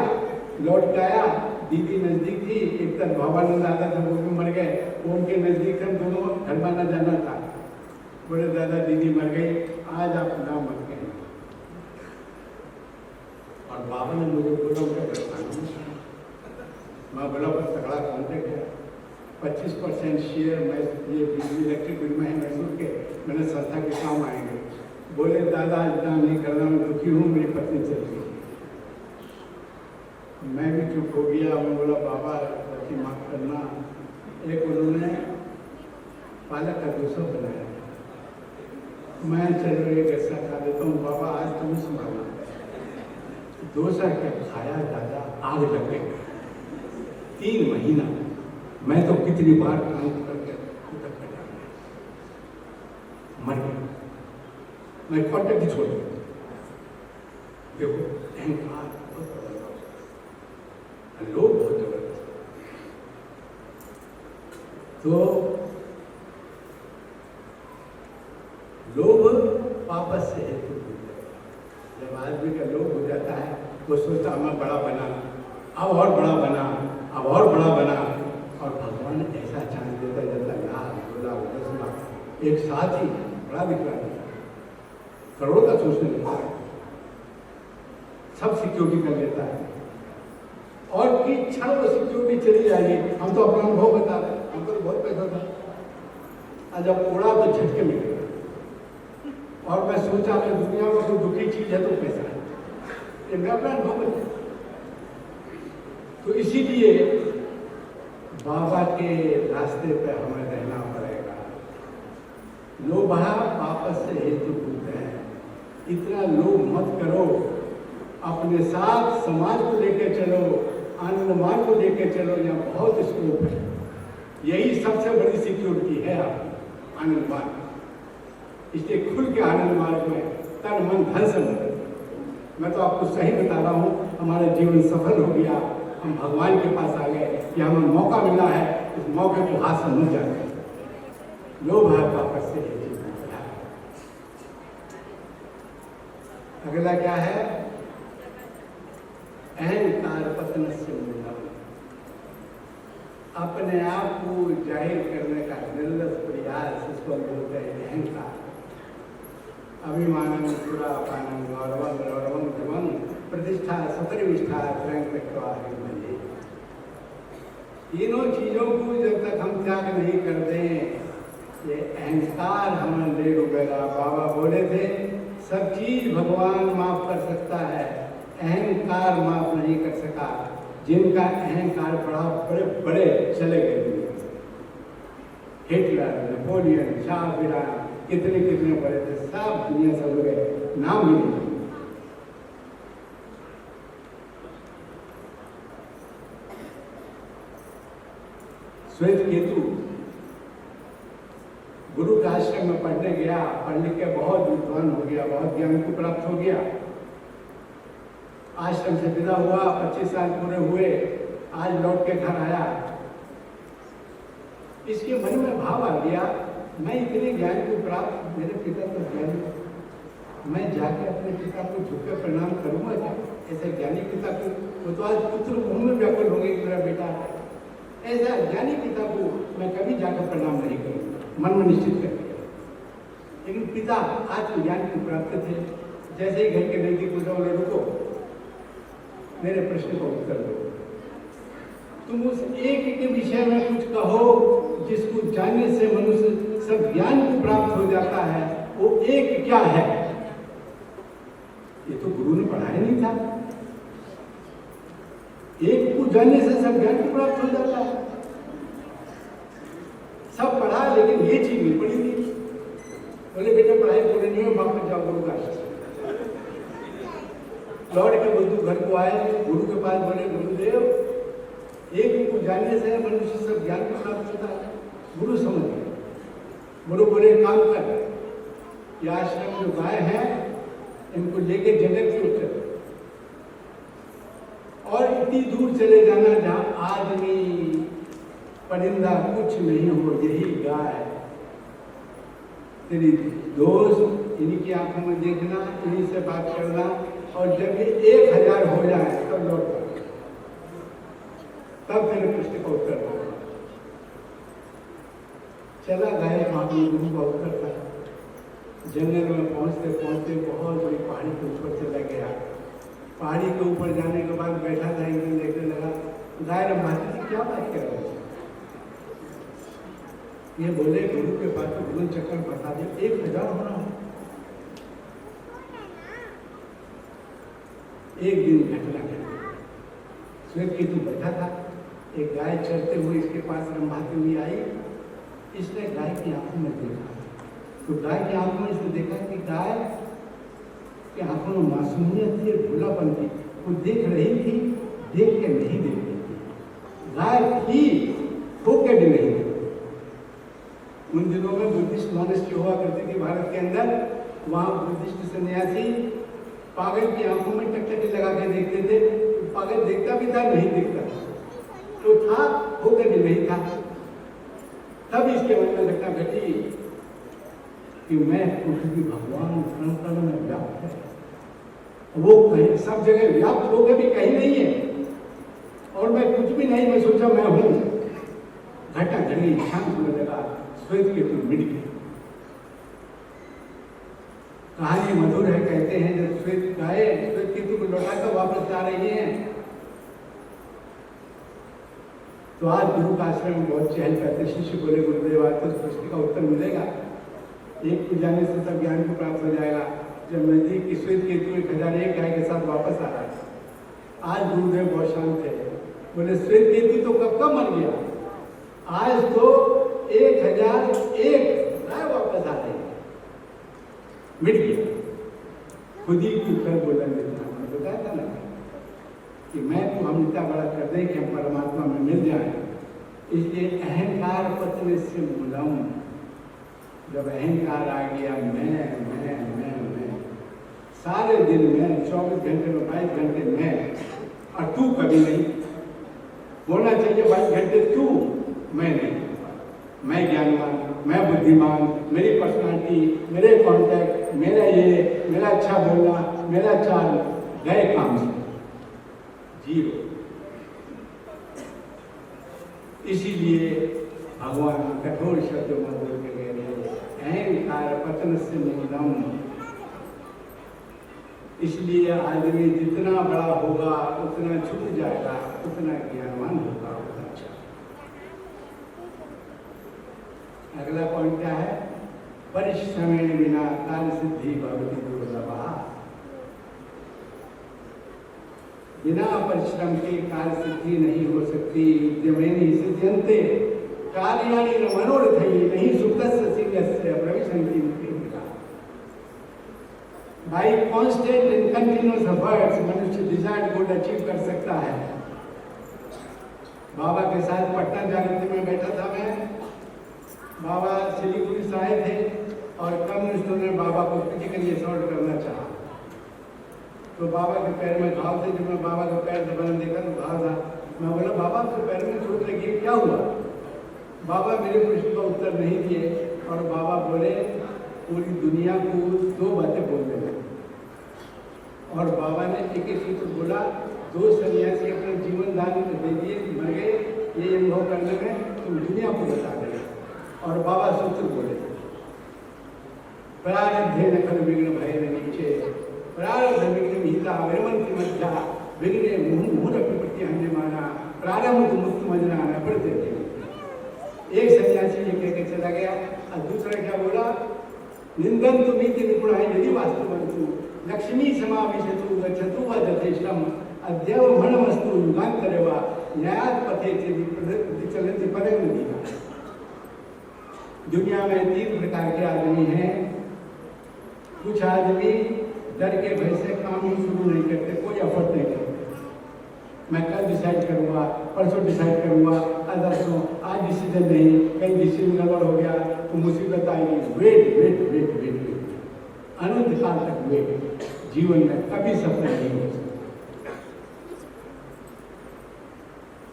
लौट के आया, दीदी नजदीक थी, एक तरफ भवानंद दादा थे वो भी मर गए, वो उनके नजदीक हम दोनों घर माना जाना था। बोले दादा दीदी मर गई, आज आप नाम मत कहें। और बाबा ने मुझे बोला उनका घर खाना। मैं बोला तगड़ा कॉन्टेक्ट है, 25% शेयर मैं ये बिजली इलेक्ट्रिक बिल में है मैसूर के, मैंने संस्था के काम आएंगे। बोले दादा इतना नहीं करना, मैं दुखी हूँ, मेरी पत्नी चल गई। मैं भी चुप हो गया। मैं बोला बाबा गलती माफ करना। एक उन्होंने पालक का डोसा बनाया, मैं चलो एक ऐसा खा लेता हूँ। बाबा आज तुम संभालना। डोसा क्या खाया दादा, आग लग गई। 3 महीना मैं तो कितनी बार काम करके मर गया। मैं कॉन्टेक्ट ही छोड़ दिया। देखो अहंकार बहुत बड़ा, लोग बहुत जबरदस्त। तो लोभ वापस से हेतु होता है। जब आदमी का लोभ हो जाता है, वो सोचता मैं बड़ा बना, अब और बड़ा बना, अब और बड़ा बना। और भगवान ऐसा चांस देता है जैसा लाख, 2 लाख, 10 लाख एक साथ ही बड़ा दिखला देता है, करोड़ का सोचने लगता है, सब सिक्योरिटी कर लेता है। और कि क्षण वो सिक्योरिटी चली जाएगी। हम तो अपना अनुभव बता रहे हैं, हमको तो बहुत पैसा था, और जब उड़ा तो झटके में गया। और मैं सोचा कि दुनिया में कोई दुखी चीज है तो पैसा है, ये मैं अपना अनुभव बता। तो इसीलिए बाबा के रास्ते पर हमें रहना पड़ेगा। लोभ वापस से हेतु होते हैं। इतना लोभ मत करो, अपने साथ समाज को लेकर चलो, आनंदमान को लेकर चलो, यहाँ बहुत स्कोप है। यही सबसे बड़ी सिक्योरिटी है आपकी, आनंदमान। इसलिए खुल के आनंद मार्ग में तन मन धन से मत। मैं तो आपको सही बता रहा हूँ, हमारा जीवन सफल हो गया, हम भगवान के पास आ गए कि हमें मौका मिला है, उस मौके को हाथ से न जाए। लोभ है वापस से। अगला क्या है? अहंकार पतन से मूलम। अपने आप को जाहिर करने का निर्लज प्रयास, इसको हम बोलते हैं अहंकार। अभिमानम सुरापानम गौरवम गौरवम धर्मम प्रतिष्ठा सपरिविष्ठा त्रयंकत्वाहिर्भजे। तीनों चीजों को जब तक हम त्याग नहीं कर दें, ये अहंकार हमें ले डूबेगा। बाबा बोले थे सब चीज भगवान माफ कर सकता है, अहंकार माफ नहीं कर सका। जिनका अहंकार बड़ा बड़े बड़े चले गए दुनिया से, हिटलर, नेपोलियन, शाहजहां, कितने कितने बड़े थे, सब दुनिया से हो गए, नाम भी नहीं। श्वेत केतु गुरु के आश्रम में पढ़ने गया, पढ़ लिख के बहुत विद्वान हो गया, बहुत ज्ञान को प्राप्त हो गया। आश्रम से विदा हुआ, 25 साल पूरे हुए, आज लौट के घर आया। इसके मन में भाव आ गया, मैं इतने ज्ञान को प्राप्त, मेरे पिता तो ज्ञानी, मैं जाके अपने पिता को झुक के प्रणाम करूंगा क्या? ऐसे ज्ञानी पिता को, वो तो आज पुत्र मुंह में व्याकुल होंगे कि मेरा बेटा है। ऐसा ज्ञानी पिता को मैं कभी जाकर प्रणाम नहीं करूंगा, मन में निश्चित कर दिया। लेकिन पिता आत्मज्ञान को प्राप्त थे। जैसे ही घर के नजदीक पूछा, बोले रुको, मेरे प्रश्न का उत्तर दो। तुम उस एक के विषय में कुछ कहो जिसको जानने से मनुष्य सब ज्ञान को प्राप्त हो जाता है। वो एक क्या है? ये तो गुरु ने पढ़ाया नहीं था। एक को जानने से सब ज्ञान को प्राप्त हो जाता है। सब पढ़ा लेकिन ये चीज नहीं पढ़ी थी। बोले बेटा पढ़ाई पूरी नहीं हो, वापस जाओ गुरु का आश्रम। लौट के बुद्धू घर को आए, गुरु के पास बोले गुरुदेव एक को जानने से मनुष्य सब ज्ञान को प्राप्त होता है। गुरु समझ गए। गुरु बोले काम कर, ये आश्रम जो गाय है इनको लेके जंगल की ओर चले और इतनी दूर चले जाना जहां आदमी परिंदा कुछ नहीं हो, यही गाय तेरी दोस्त, इन्हीं की आंखों में देखना, इन्हीं से बात करना और जब ये 1000 हो जाए तब लौट तब तेरे प्रश्न का उत्तर होगा। चला गाय पानी गुरु का उत्तर था। जंगल में पहुंचते पहुंचते बहुत बड़ी पहाड़ी के ऊपर चला गया। पहाड़ी के ऊपर जाने के बाद बैठा था, एकदम देखने लगा गाय महाराज जी क्या बात कर रहे हैं। ये बोले गुरु के पास तो गुरु चक्कर बता दे 1000 होना है। एक दिन घटना घटी। श्वेत केतु बैठा था, एक गाय चलते हुए इसके पास रंभाती हुई आई। इसने गाय की आंखों में देखा, तो गाय की आंखों में इसने देखा कि गाय की आंखों में मासूमियत थी, भोलापन थी। वो देख रही थी, देख के नहीं देख रही थी। गाय थी, होके भी नहीं थी। उन दिनों में बुद्धिस्ट मॉनेस्ट्री हुआ करती थी भारत के अंदर। वहां बुद्धिस्ट सन्यासी पागल की आंखों में टकटकी लगा के देखते थे। पागल देखता भी था, नहीं देखता तो था, होकर भी नहीं था। तब इसके मन में घटना घटी कि मैं कुछ भी भगवान कण में व्याप्त है। वो कहीं सब जगह व्याप्त होकर भी कहीं नहीं है और मैं कुछ भी नहीं। मैं सोचा मैं हूं। घटना घड़ी, शांत होने लगा। श्वेत केतु मिट गए। कहानी मधुर है। कहते हैं जब श्वेत गाय श्वेत केतु को लौटाकर वापस ला रही है तो आज गुरु का आश्रम में बहुत चहल करते। शिष्य बोले गुरुदेव आज तो प्रश्न का उत्तर मिलेगा, एक को जाने से सब ज्ञान को प्राप्त हो जाएगा। जब नजदीक की श्वेत केतु 1001 गाय के साथ वापस आ रहा है। आज गुरुदेव बहुत शांत है। बोले श्वेत केतु तो कब का मर गया, आज तो 1001 गाय वापस आ रही है, मिट गया। खुद ही उत्तर बोला बताया था ना कि मैं तो हम इतना बड़ा कर दें कि हम परमात्मा में मिल जाए। इसलिए अहंकार पतन से मूलम। जब अहंकार आ गया मैं सारे दिन में 24 घंटे में 22 घंटे में और तू कभी नहीं होना चाहिए। 22 घंटे तू, मैं नहीं। मैं ज्ञानवान, मैं बुद्धिमान, मेरी पर्सनालिटी, मेरे कॉन्टैक्ट, मेरा ये, मेरा अच्छा बोलना, मेरा चाल, गए काम से जीरो। इसीलिए भगवान कठोर शब्दों में बोल के गए अहंकार पतन से मूलम। इसलिए आदमी जितना बड़ा होगा उतना छूट जाएगा, उतना ज्ञानवान होगा, उतना अच्छा। अगला पॉइंट क्या है? परिश्रमेण बिना कार्य सिद्धि भवति दुर्लभा। बिना परिश्रम के कार्य सिद्धि नहीं हो सकती। उद्यमेन सिद्ध्यन्ते कार्याणि न मनोरथैः नहि सुप्तस्य सिंहस्य प्रविशन्ति मुक्तिः। Bye constant and continuous efforts मनुष्य डिजायर्ड गोल अचीव कर सकता है। बाबा के साथ पटना जागृति में बैठा था मैं। बाबा सिलीगुड़ी से आए थे और कम्युनिस्टों ने बाबा को फिजिकली असॉल्ट करना चाहा। तो बाबा के पैर में घाव थे। जब मैं बाबा के पैर दबाने देखा तो घाव था। मैं बोला बाबा आपके पैर में चोट लगी, क्या हुआ? बाबा मेरे प्रश्न का उत्तर नहीं दिए और बाबा बोले पूरी दुनिया को 2 बातें बोलने लगे। और बाबा ने एक सूत्र बोला, 2 सन्यासी अपने जीवन दान दे दिए, मर गए, ये अनुभव करने में तुम दुनिया को बता दे। और बाबा सूत्र बोले प्रारब्धे न खलु विघ्न भय नीचे प्रारब्ध विघ्न विहिता वैमंति मध्या विघ्ने मुहुर्मुहुरपि प्रत्यहन्यमाना प्रारंभ मुक्त मजना आना पड़ते थे। एक सन्यासी ये कह के चला गया और दूसरा क्या बोला, निंदन तो नीति निपुण है यदि वास्तुवंतु लक्ष्मी समाविशतु गच्छतु व यथेष्टम अद्यव मनमस्तु युगांतरे वा न्यायात पथे चलती पदे में दिया। दुनिया में 3 प्रकार के आदमी हैं। कुछ आदमी डर के भय से काम ही शुरू नहीं करते, कोई एफर्ट नहीं करते। मैं कल डिसाइड करूंगा, परसों डिसाइड करूंगा, अदरसों आज डिसीजन नहीं, कहीं डिसीजन गड़बड़ हो गया तो मुसीबत आएगी। Wait wait wait wait wait, अनंत काल तक वेट। जीवन में कभी सफल नहीं हो सकता।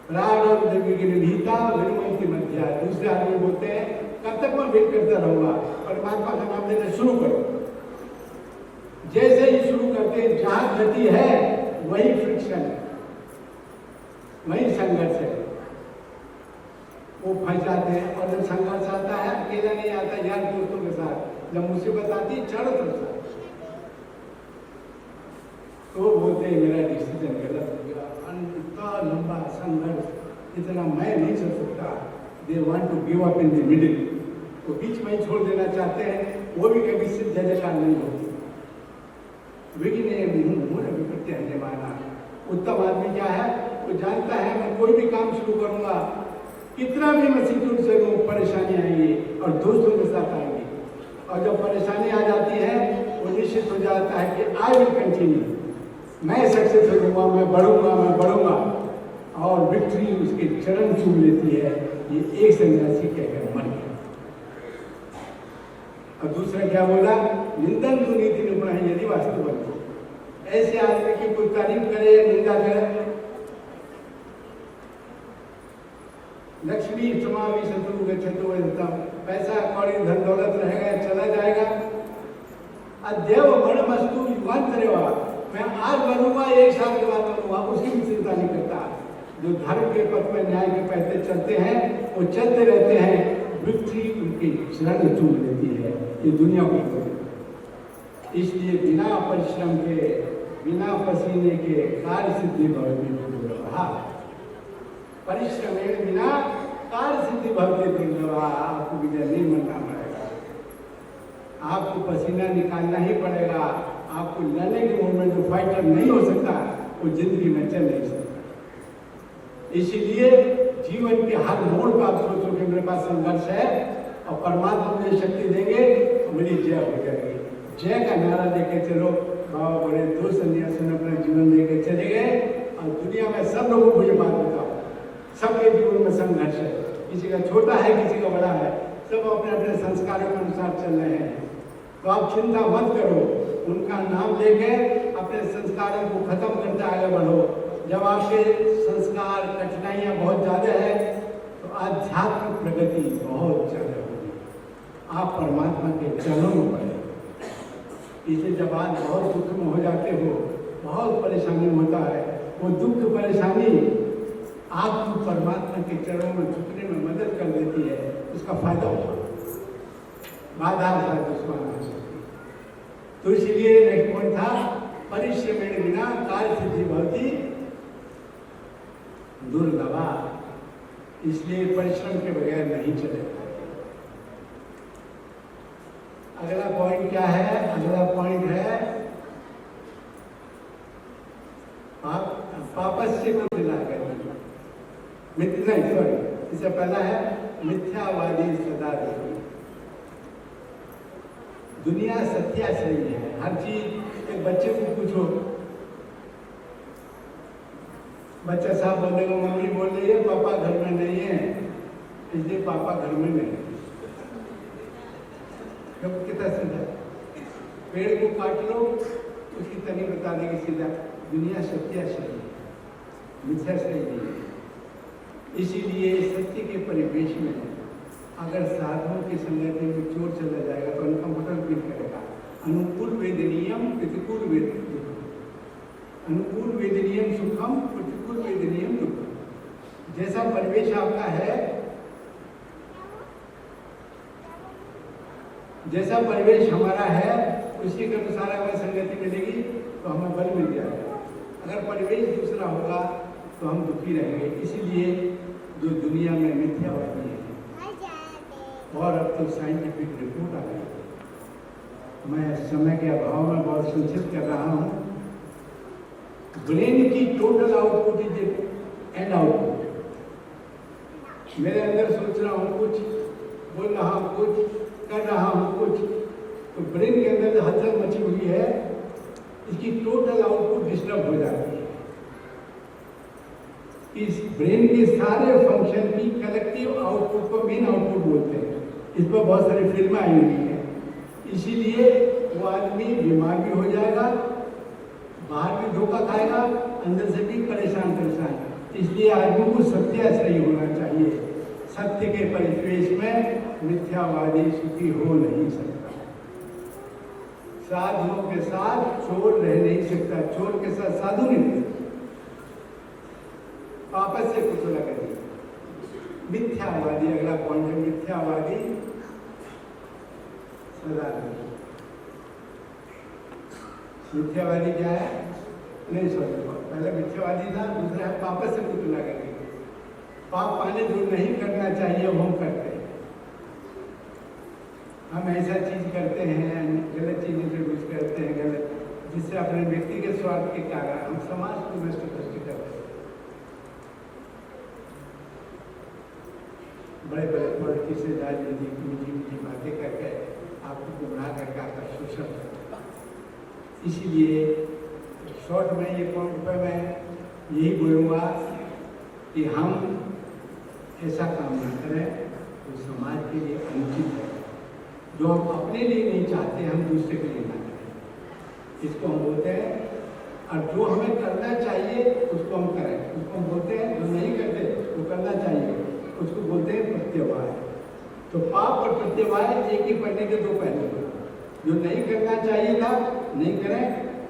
प्रारब्ध विनिहिता विनिमयति मध्या। दूसरे आदमी बोलते हैं कब तक मैं वेट करता रहूंगा, परमात्मा का नाम लेना शुरू करो। जैसे ही शुरू करते हैं, जहां गति है वही फ्रिक्शन है, वही संघर्ष है, वो फंस जाते हैं। और जब संघर्ष आता है, अकेला नहीं आता, यार दोस्तों के साथ, जब मुसीबत आती है चढ़ उतरता, तो बोलते हैं मेरा डिसीजन गलत हो गया। इतना लंबा संघर्ष इतना मैं नहीं चल सकता। They want to give up in the middle, तो बीच में ही छोड़ देना चाहते हैं। वो भी कभी सिर्फ जयकार नहीं होती। उत्तम आदमी क्या है, वो जानता है मैं कोई भी काम शुरू करूंगा, कितना भी मैं सिक्योर से लूं, परेशानी आएंगी और दोस्तों के साथ आएंगी। और जब परेशानी आ जाती है, वो निश्चित हो जाता है कि आई विल कंटिन्यू, मैं सक्सेस हो जाऊंगा, मैं बढ़ूंगा। और विक्ट्री उसके चरण चूम लेती है। ये एक सन्यासी कहकर मर गया। और दूसरा क्या बोला, निंदन तो नीति निपुण है यदि वास्तुवंतु। ऐसे आदमी की कोई तारीफ करे या निंदा करे, लक्ष्मी समाविशतु गच्छतु व यथेष्टम, पैसा कौड़ी धन दौलत रहेगा, चला जाएगा। अद्यव मनमस्तु युगांतरे वा, मैं आज बनूंगा, 1 साल के बाद बनूंगा, उसकी भी चिंता नहीं करता। जो धर्म के पथ में न्याय के पैसे चलते हैं, वो चलते रहते हैं। विक्ट्री उनकी शरण चूम लेती है। ये दुनिया को, इसलिए बिना परिश्रम के, बिना पसीने के कार्य सिद्धि भवति दुर्लभा। परिश्रम बिना कार्य सिद्धि भवति दुर्लभा। आपको विजय नहीं बनना पड़ेगा, आपको पसीना निकालना ही पड़ेगा। आपको लड़ने के मोड में जो फाइटर नहीं हो सकता, वो जिंदगी में चल नहीं सकता। इसीलिए जीवन के हर मोड़ पर आप सोचो कि मेरे पास संघर्ष है और परमात्मा मुझे शक्ति देंगे तो मेरी जय हो जाएगी। जय का नारा लेके चलो। बाबा बड़े 2 सन्यासियों ने अपना जीवन लेके चले गए। और दुनिया में सब लोगों को ये बात बताओ, सबके जीवन में संघर्ष है, किसी का छोटा है, किसी का बड़ा है, सब अपने अपने संस्कारों के अनुसार चल रहे हैं। तो आप चिंता मत करो, उनका नाम लेके अपने संस्कारों को खत्म करते आगे बढ़ो। जब आपके संस्कार कठिनाइयाँ बहुत ज़्यादा है, तो आध्यात्मिक प्रगति बहुत ज़्यादा होगी। आप परमात्मा के चरणों में पड़े। इसे जब आज बहुत दुख में हो जाते हो, बहुत परेशानी होता है, वो दुख परेशानी आपको परमात्मा के चरणों में झुकने में मदद कर देती है। उसका फायदा होगा, बाधा है दुश्मन आ सकती। तो इसलिए नेक्स्ट पॉइंट था, परिश्रमेण बिना कार्य सिद्धि भवति दुर्लभा। इसलिए परिश्रम के बगैर नहीं चलेगा। अगला पॉइंट क्या है, अगला पॉइंट है पापस्य को दिला कर मिथ्या, सॉरी, इससे पहला है मिथ्यावादी सदा देखो। दुनिया सत्याश्रयी है, हर चीज। एक बच्चे को पूछो, बच्चा साहब बोलेगा मम्मी बोल रही है पापा घर में नहीं है, इसलिए पापा घर में नहीं है। कितना सीधा, पेड़ को काट लो उसकी तनी बता देगी सीधा। दुनिया सत्याश्रयी, मिथ्याश्रयी नहीं है। इसीलिए सत्य के परिवेश में अगर साधुओं की संगति में चोर चला जाएगा तो अनकंफर्टेबल फील करेगा। अनुकूल वेदनीयम प्रतिकूल वेदनीयम, अनुकूल वेदनीयम सुखम प्रतिकूल वेदनीयम दुखम। जैसा परिवेश आपका है, जैसा परिवेश हमारा है, उसी के अनुसार हमें संगति मिलेगी तो हमें बल मिल जाएगा। अगर परिवेश दूसरा होगा तो हम दुखी रहेंगे। इसीलिए जो दुनिया में मिथ्यावादी है, और अब तो साइंटिफिक रिपोर्ट आ गई, मैं समय के अभाव में बहुत संक्षिप्त कर रहा हूँ। ब्रेन की total output is and output. मेरे अंदर सोच रहा हूँ कुछ, बोल रहा हूँ कुछ, कर रहा हूँ कुछ, तो ब्रेन के अंदर जो हलचल मची हुई है, इसकी टोटल आउटपुट डिस्टर्ब हो जाती है। इस ब्रेन के सारे फंक्शन की कलेक्टिव आउटपुट को मेन आउटपुट बोलते हैं। इस पर बहुत सारी फिल्में आई हुई हैं। इसीलिए वो आदमी बीमार भी हो जाएगा, बाहर भी धोखा खाएगा, अंदर से भी परेशान। इसलिए आदमी को सत्याश्रयी होना चाहिए। सत्य के परिवेश में मिथ्यावादी सुखी हो नहीं सकता। साधुओं के साथ चोर रह नहीं सकता, चोर के साथ साधु नहीं रह सकता। वापस से कुछ लगा करिए। मिथ्यावादी, अगला पॉइंट है मिथ्यावादी सदा। मिथ्यावादी क्या है? नहीं सॉरी, पहले मिथ्यावादी था, दूसरा है वापस से कुछ लगा करिए। पाप पाने जो नहीं करना चाहिए वो हम करते हैं। हम ऐसा चीज करते हैं, गलत चीज इंट्रोड्यूस करते हैं, गलत, जिससे अपने व्यक्तिगत स्वार्थ के कारण हम समाज को नष्ट करते हैं। बड़े बड़े पॉलिटिशियन राजनीति की मीठी बातें करके आपको गुमराह करके आपका शोषण करता। इसीलिए शॉर्ट में ये पॉइंट पर मैं यही बोलूँगा कि हम ऐसा काम ना करें तो समाज के लिए अनुचित है। जो हम अपने लिए नहीं चाहते, हम दूसरे के लिए ना करें, इसको हम बोलते हैं। और जो हमें करना चाहिए उसको हम करें, उसको हम बोलते हैं। जो नहीं करते वो करना चाहिए, उसको बोलते हैं प्रत्यवाय। तो पाप और प्रत्यवाय एक ही पन्ने के दो पहलू हैं। जो नहीं करना चाहिए था नहीं करें,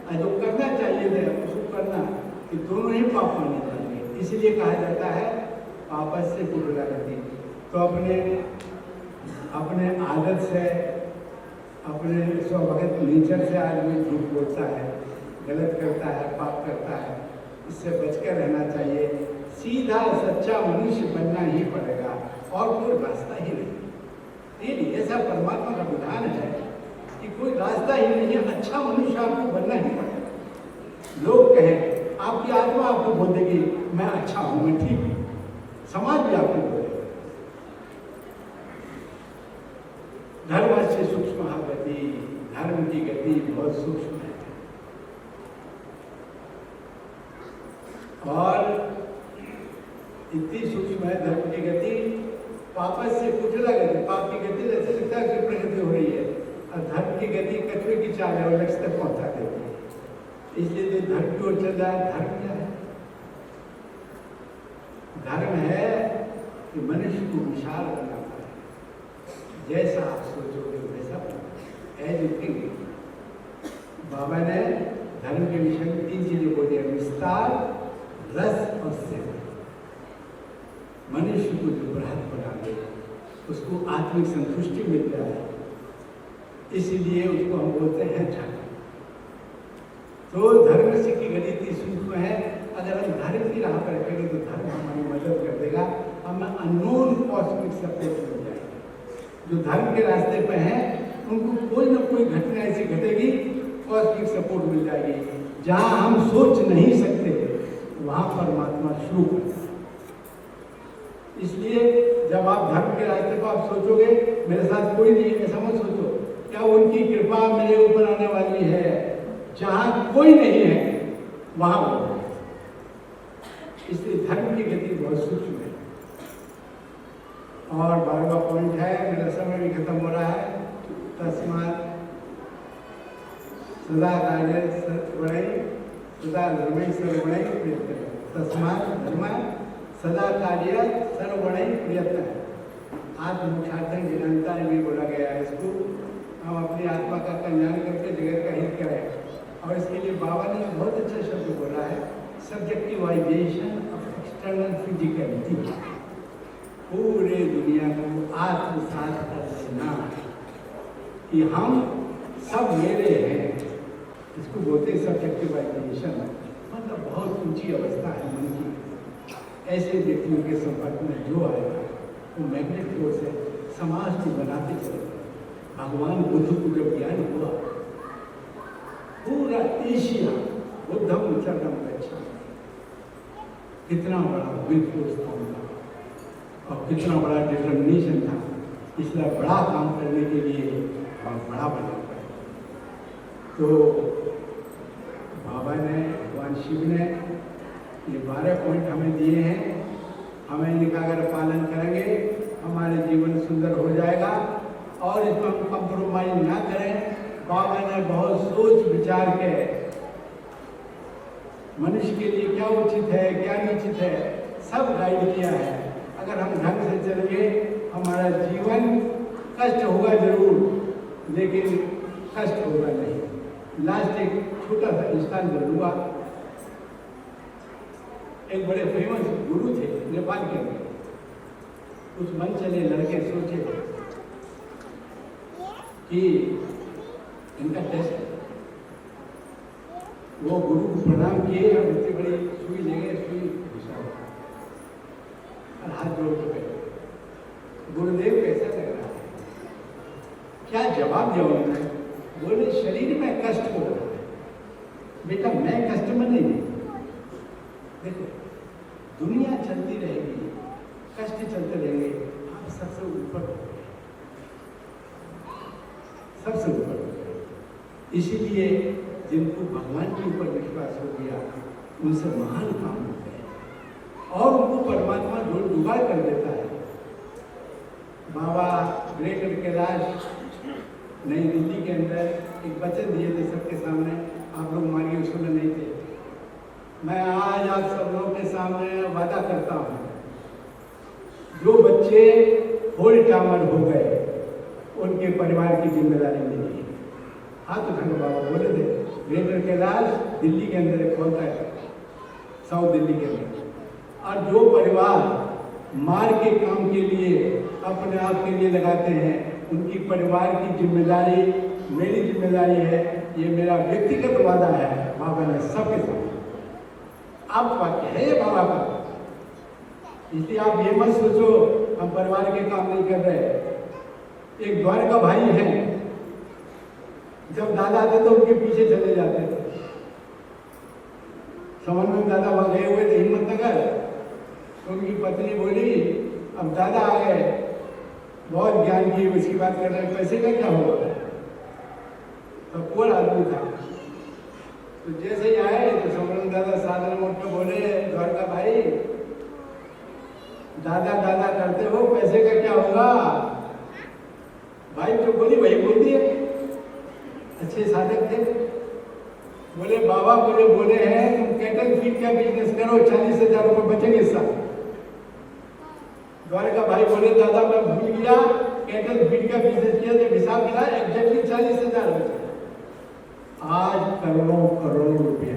और जो करना चाहिए था उसको करना, कि दोनों ही पाप माने जाएंगे। इसलिए कहा जाता है पापस से कुटिलागति। तो अपने आदत से, अपने स्वभाव नेचर से आदमी झूठ बोलता है, गलत करता है, पाप करता है। इससे बचकर रहना चाहिए। सीधा सच्चा मनुष्य बनना ही पड़ेगा, और कोई रास्ता ही नहीं। ऐसा परमात्मा का विधान है कि कोई रास्ता ही नहीं है। अच्छा मनुष्य आपको बनना ही पड़ेगा। लोग कहें, आपकी आत्मा आपको बोल देगी मैं अच्छा हूं, मैं ठीक हूं। समाज भी आपको बोलेगा। धर्म से सूक्ष्म गति, धर्म की गति बहुत सूक्ष्म है। और इतनी सूक्ष्म है धर्म की गति, पापस से कुटिला गति। पाप की गति जैसे लगता है कि प्रगति हो रही है, और धर्म की गति कछुए की चाल है, और लक्ष्य तक पहुंचा देती है। इसलिए जो धर्म की ओर चल रहा है, धर्म क्या है? धर्म है कि मनुष्य को विशाल बनाता है। जैसा आप सोचोगे वैसा एज यू थिंक। बाबा ने धर्म के विषय में 3 चीजें बोली है: विस्तार, रस और सेवा। मनुष्य को जो बृहद बना दे, उसको आत्मिक संतुष्टि मिल जाए, इसीलिए उसको हम बोलते हैं धर्म। तो धर्म से की गति इतनी सूक्ष्म है। अगर हम धर्म की राह पर रखेंगे तो धर्म हमारी मदद कर देगा, हमें अननोन कॉस्मिक सपोर्ट मिल जाएगा। जो धर्म के रास्ते पे हैं उनको कोई ना कोई घटना ऐसी घटेगी, कॉस्मिक सपोर्ट मिल जाएगी। जहां हम सोच नहीं सकते वहां परमात्मा शुरू करता है। इसलिए जब आप धर्म के रास्ते पर आप सोचोगे मेरे साथ कोई नहीं है, ऐसा मत सोचो। क्या उनकी कृपा मेरे ऊपर आने वाली है? जहां कोई नहीं है वहां वो है। इसलिए धर्म की गति बहुत सूक्ष्म है। और 12वां पॉइंट है, मेरा समय भी खत्म हो रहा है। तस्मात् सदा कार्य सर्वणै सदा धर्मै सर्वणै प्रयत्न। तस्मात् धर्म सदा कार्य सर्वणै प्रयत्न। आत्मोक्षार्थं जिनंता भी बोला गया है। इसको हम अपनी आत्मा का कल्याण करके जगत का हित करें। और इसके लिए बाबा ने बहुत अच्छा शब्द बोला है, सब्जेक्टिवाइजेशन ऑफ एक्सटर्नल फिजिकलिटी। पूरे दुनिया को आत्मसात कर लेना कि हम सब मेरे हैं, इसको बोलते हैं सब्जेक्टिवाइजेशन। मतलब बहुत ऊंची अवस्था है मन की। ऐसे व्यक्तियों के संपर्क में जो आएगा वो मैग्नेट फोर्स है, समाज को बनाते चले। भगवान बुद्ध को जब ज्ञान हुआ, पूरा एशिया बुद्धम चरणम गच्छामि, कितना बड़ा विल फोर्स था उनका और कितना बड़ा डिटर्मिनेशन था। इसलिए बड़ा काम करने के लिए हम बड़ा बनना पड़े। तो बाबा ने, भगवान शिव ने ये 12 पॉइंट हमें दिए हैं। हमें इनका अगर पालन करेंगे हमारे जीवन सुंदर हो जाएगा और इसमें हम कंप्रोमाइज ना करें। बाबा ने बहुत सोच विचार के मनुष्य के लिए क्या उचित है क्या अनुचित है सब गाइड किया है। अगर हम ढंग से चलेंगे हमारा जीवन कष्ट होगा जरूर, लेकिन कष्ट होगा नहीं। लास्ट एक छोटा सा इंसान जरूर। एक बड़े फेमस गुरु थे नेपाल के, कुछ मन चले लड़के सोचे कि इनका टेस्ट है। वो गुरु को प्रणाम किए और इतनी बड़ी सुई लेंगे, सुई घुसा और हाथ जोड़ के बैठे। गुरुदेव कैसा लग रहा है? क्या जवाब दिया उन्होंने? बोले शरीर में कष्ट हो रहा है बेटा, मैं कष्ट में नहीं। देखो दुनिया चलती रहेगी, कष्ट चलते रहेंगे, आप सबसे ऊपर हो गए, सबसे ऊपर हो गए। इसीलिए जिनको भगवान के ऊपर विश्वास हो गया उनसे महान काम हो गए और उनको परमात्मा जुगाड़ कर देता है। बाबा ग्रेटर कैलाश नई दिल्ली के अंदर एक वचन दिए थे सबके सामने, आप लोग मानिए उस समय नहीं थे। मैं आज आप सब लोगों के सामने वादा करता हूँ, जो बच्चे होल टाइमर हो गए उनके परिवार की जिम्मेदारी मेरी है। हाँ तो खंड बाबा बोले थे, ग्रेटर कैलाश दिल्ली के अंदर एक होता है, साउथ दिल्ली के अंदर, और जो परिवार मार के काम के लिए अपने आप के लिए लगाते हैं उनकी परिवार की जिम्मेदारी मेरी जिम्मेदारी है। ये मेरा व्यक्तिगत वादा है बाबा ने सबके साथ। आप वाक्य है ये बाबा का, इसलिए आप ये मत सोचो हम परिवार के काम नहीं कर रहे। एक द्वारका भाई है, जब दादा आते तो उनके पीछे चले जाते थे। समझ में दादा वहां गए हुए थे हिम्मतनगर, तो उनकी पत्नी बोली अब दादा आ गए, बहुत ज्ञान की उसकी बात कर रहे हैं, पैसे का क्या होगा? तो कौन आदमी था, तो जैसे ही आए तो समरण दादा साधन मोड़ के बोले, द्वारका भाई दादा दादा करते हो, पैसे का क्या होगा? भाई जो बोली वही बोलती है, अच्छे साधक थे। बोले बाबा मुझे बोले हैं तुम कैटल फीड का बिजनेस करो, 40,000 रुपये बचेंगे इस साल। द्वारका भाई बोले दादा मैं भूल गया, कैटल फीड का बिजनेस किया तो हिसाब मिला एग्जैक्टली 40,000 बचे। आज करोड़ों करोड़ रुपये।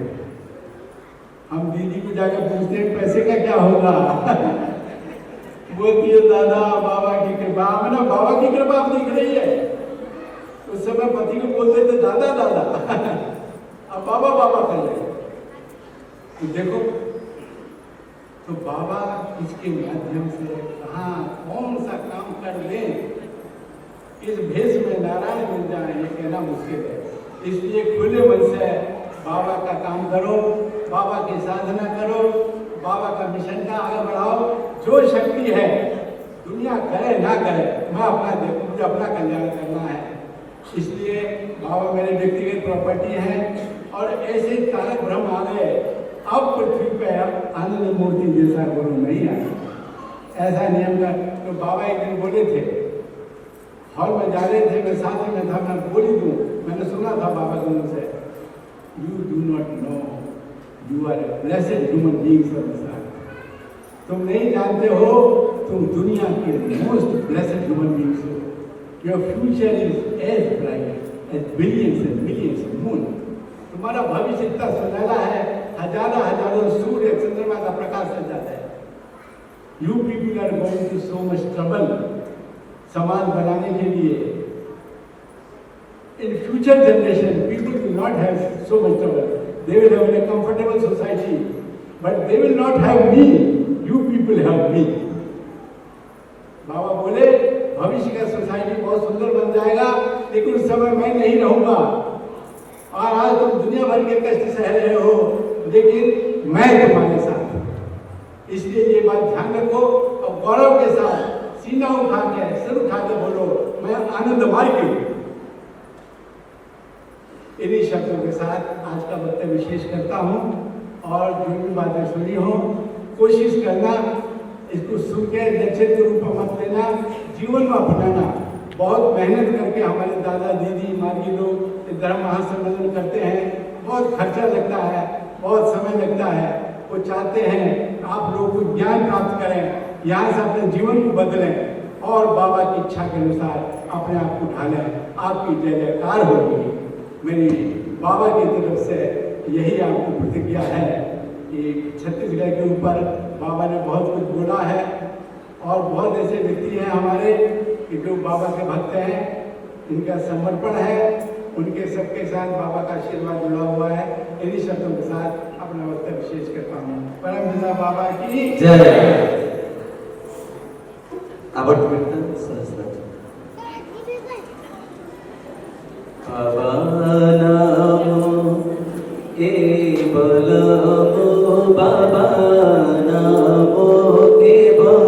हम दीदी को जाकर पूछते हैं पैसे का क्या होगा? बोलती है दादा बाबा की कृपा। ना बाबा की कृपा अब दिख रही है, उस समय पति को बोलते थे दादा दादा, अब बाबा बाबा कर रहे। तो देखो, तो बाबा इसके माध्यम से कहाँ कौन सा काम कर ले, इस भेष में नारायण मिल जाए ये कहना मुश्किल है। इसलिए खुले मन से बाबा का काम करो, बाबा की साधना करो, बाबा का मिशन का आगे बढ़ाओ। जो शक्ति है दुनिया करे ना करे, मैं अपना देखूं, मुझे अपना कल्याण करना है। इसलिए बाबा मेरे व्यक्तिगत प्रॉपर्टी है और ऐसे तारक ब्रह्म आ गए। अब पृथ्वी पे आनंद मूर्ति जैसा गुरु नहीं आया, ऐसा नियम का। तो बाबा एक दिन बोले थे, हॉल में जा रहे थे, मैं साथ में था, मैं बोली दूं, मैंने सुना था बाबा के मुंह से, you do not know you are a blessed human beings of this earth. तुम नहीं जानते हो तुम दुनिया के मोस्ट ब्लेस्ड ह्यूमन बीइंग्स हो। Your future is as bright as billions and millions of moon. तुम्हारा भविष्य इतना सुनहरा है, हजारों हजारों सूर्य चंद्रमा का प्रकाश हो जाता है। You people are going to so much trouble समाज बनाने के लिए। In future generation, people will not have so much trouble. They will have a comfortable society, but they will not have me. You will help me. बाबा बोले भविष्य का society बहुत सुंदर बन जाएगा, लेकिन उस समय मैं नहीं रहूंगा। और आज तुम दुनिया भर के कष्ट सह रहे हो, लेकिन मैं तुम्हारे साथ हूं। इसलिए ये बात ध्यान रखो और गौरव के साथ सीना उठा के सिर उठा के बोलो, मैं आनंदमय हूं। इन्हीं शब्दों के साथ आज का वक्तव्य विशेष करता हूं। और जो भी बातें सुनी हो, कोशिश करना इसको सुन के लेक्चर के रूप में मत लेना, जीवन में अपनाना। बहुत मेहनत करके हमारे दादा दीदी मार्गी लोग धर्म महासम्मेलन करते हैं, बहुत खर्चा लगता है, बहुत समय लगता है। वो चाहते हैं आप लोग को ज्ञान प्राप्त करें, यहाँ से अपने जीवन को बदलें और बाबा की इच्छा के अनुसार अपने आप को ढालें। आपकी जय जयकार होगी। मेरी बाबा की तरफ से यही आपको प्रतिज्ञा है कि छत्तीसगढ़ के ऊपर बाबा ने बहुत कुछ बोला है और बहुत ऐसे व्यक्ति हैं हमारे कि जो बाबा के भक्त हैं, इनका समर्पण है, उनके सबके साथ बाबा का आशीर्वाद जुड़ा हुआ है। इन्हीं शब्दों के साथ अपना वक्तव्य विशेष करता हूँ। परम पिता बाबा की जय। बाबा नामो केवलमो, बाबा नामो केवलमो,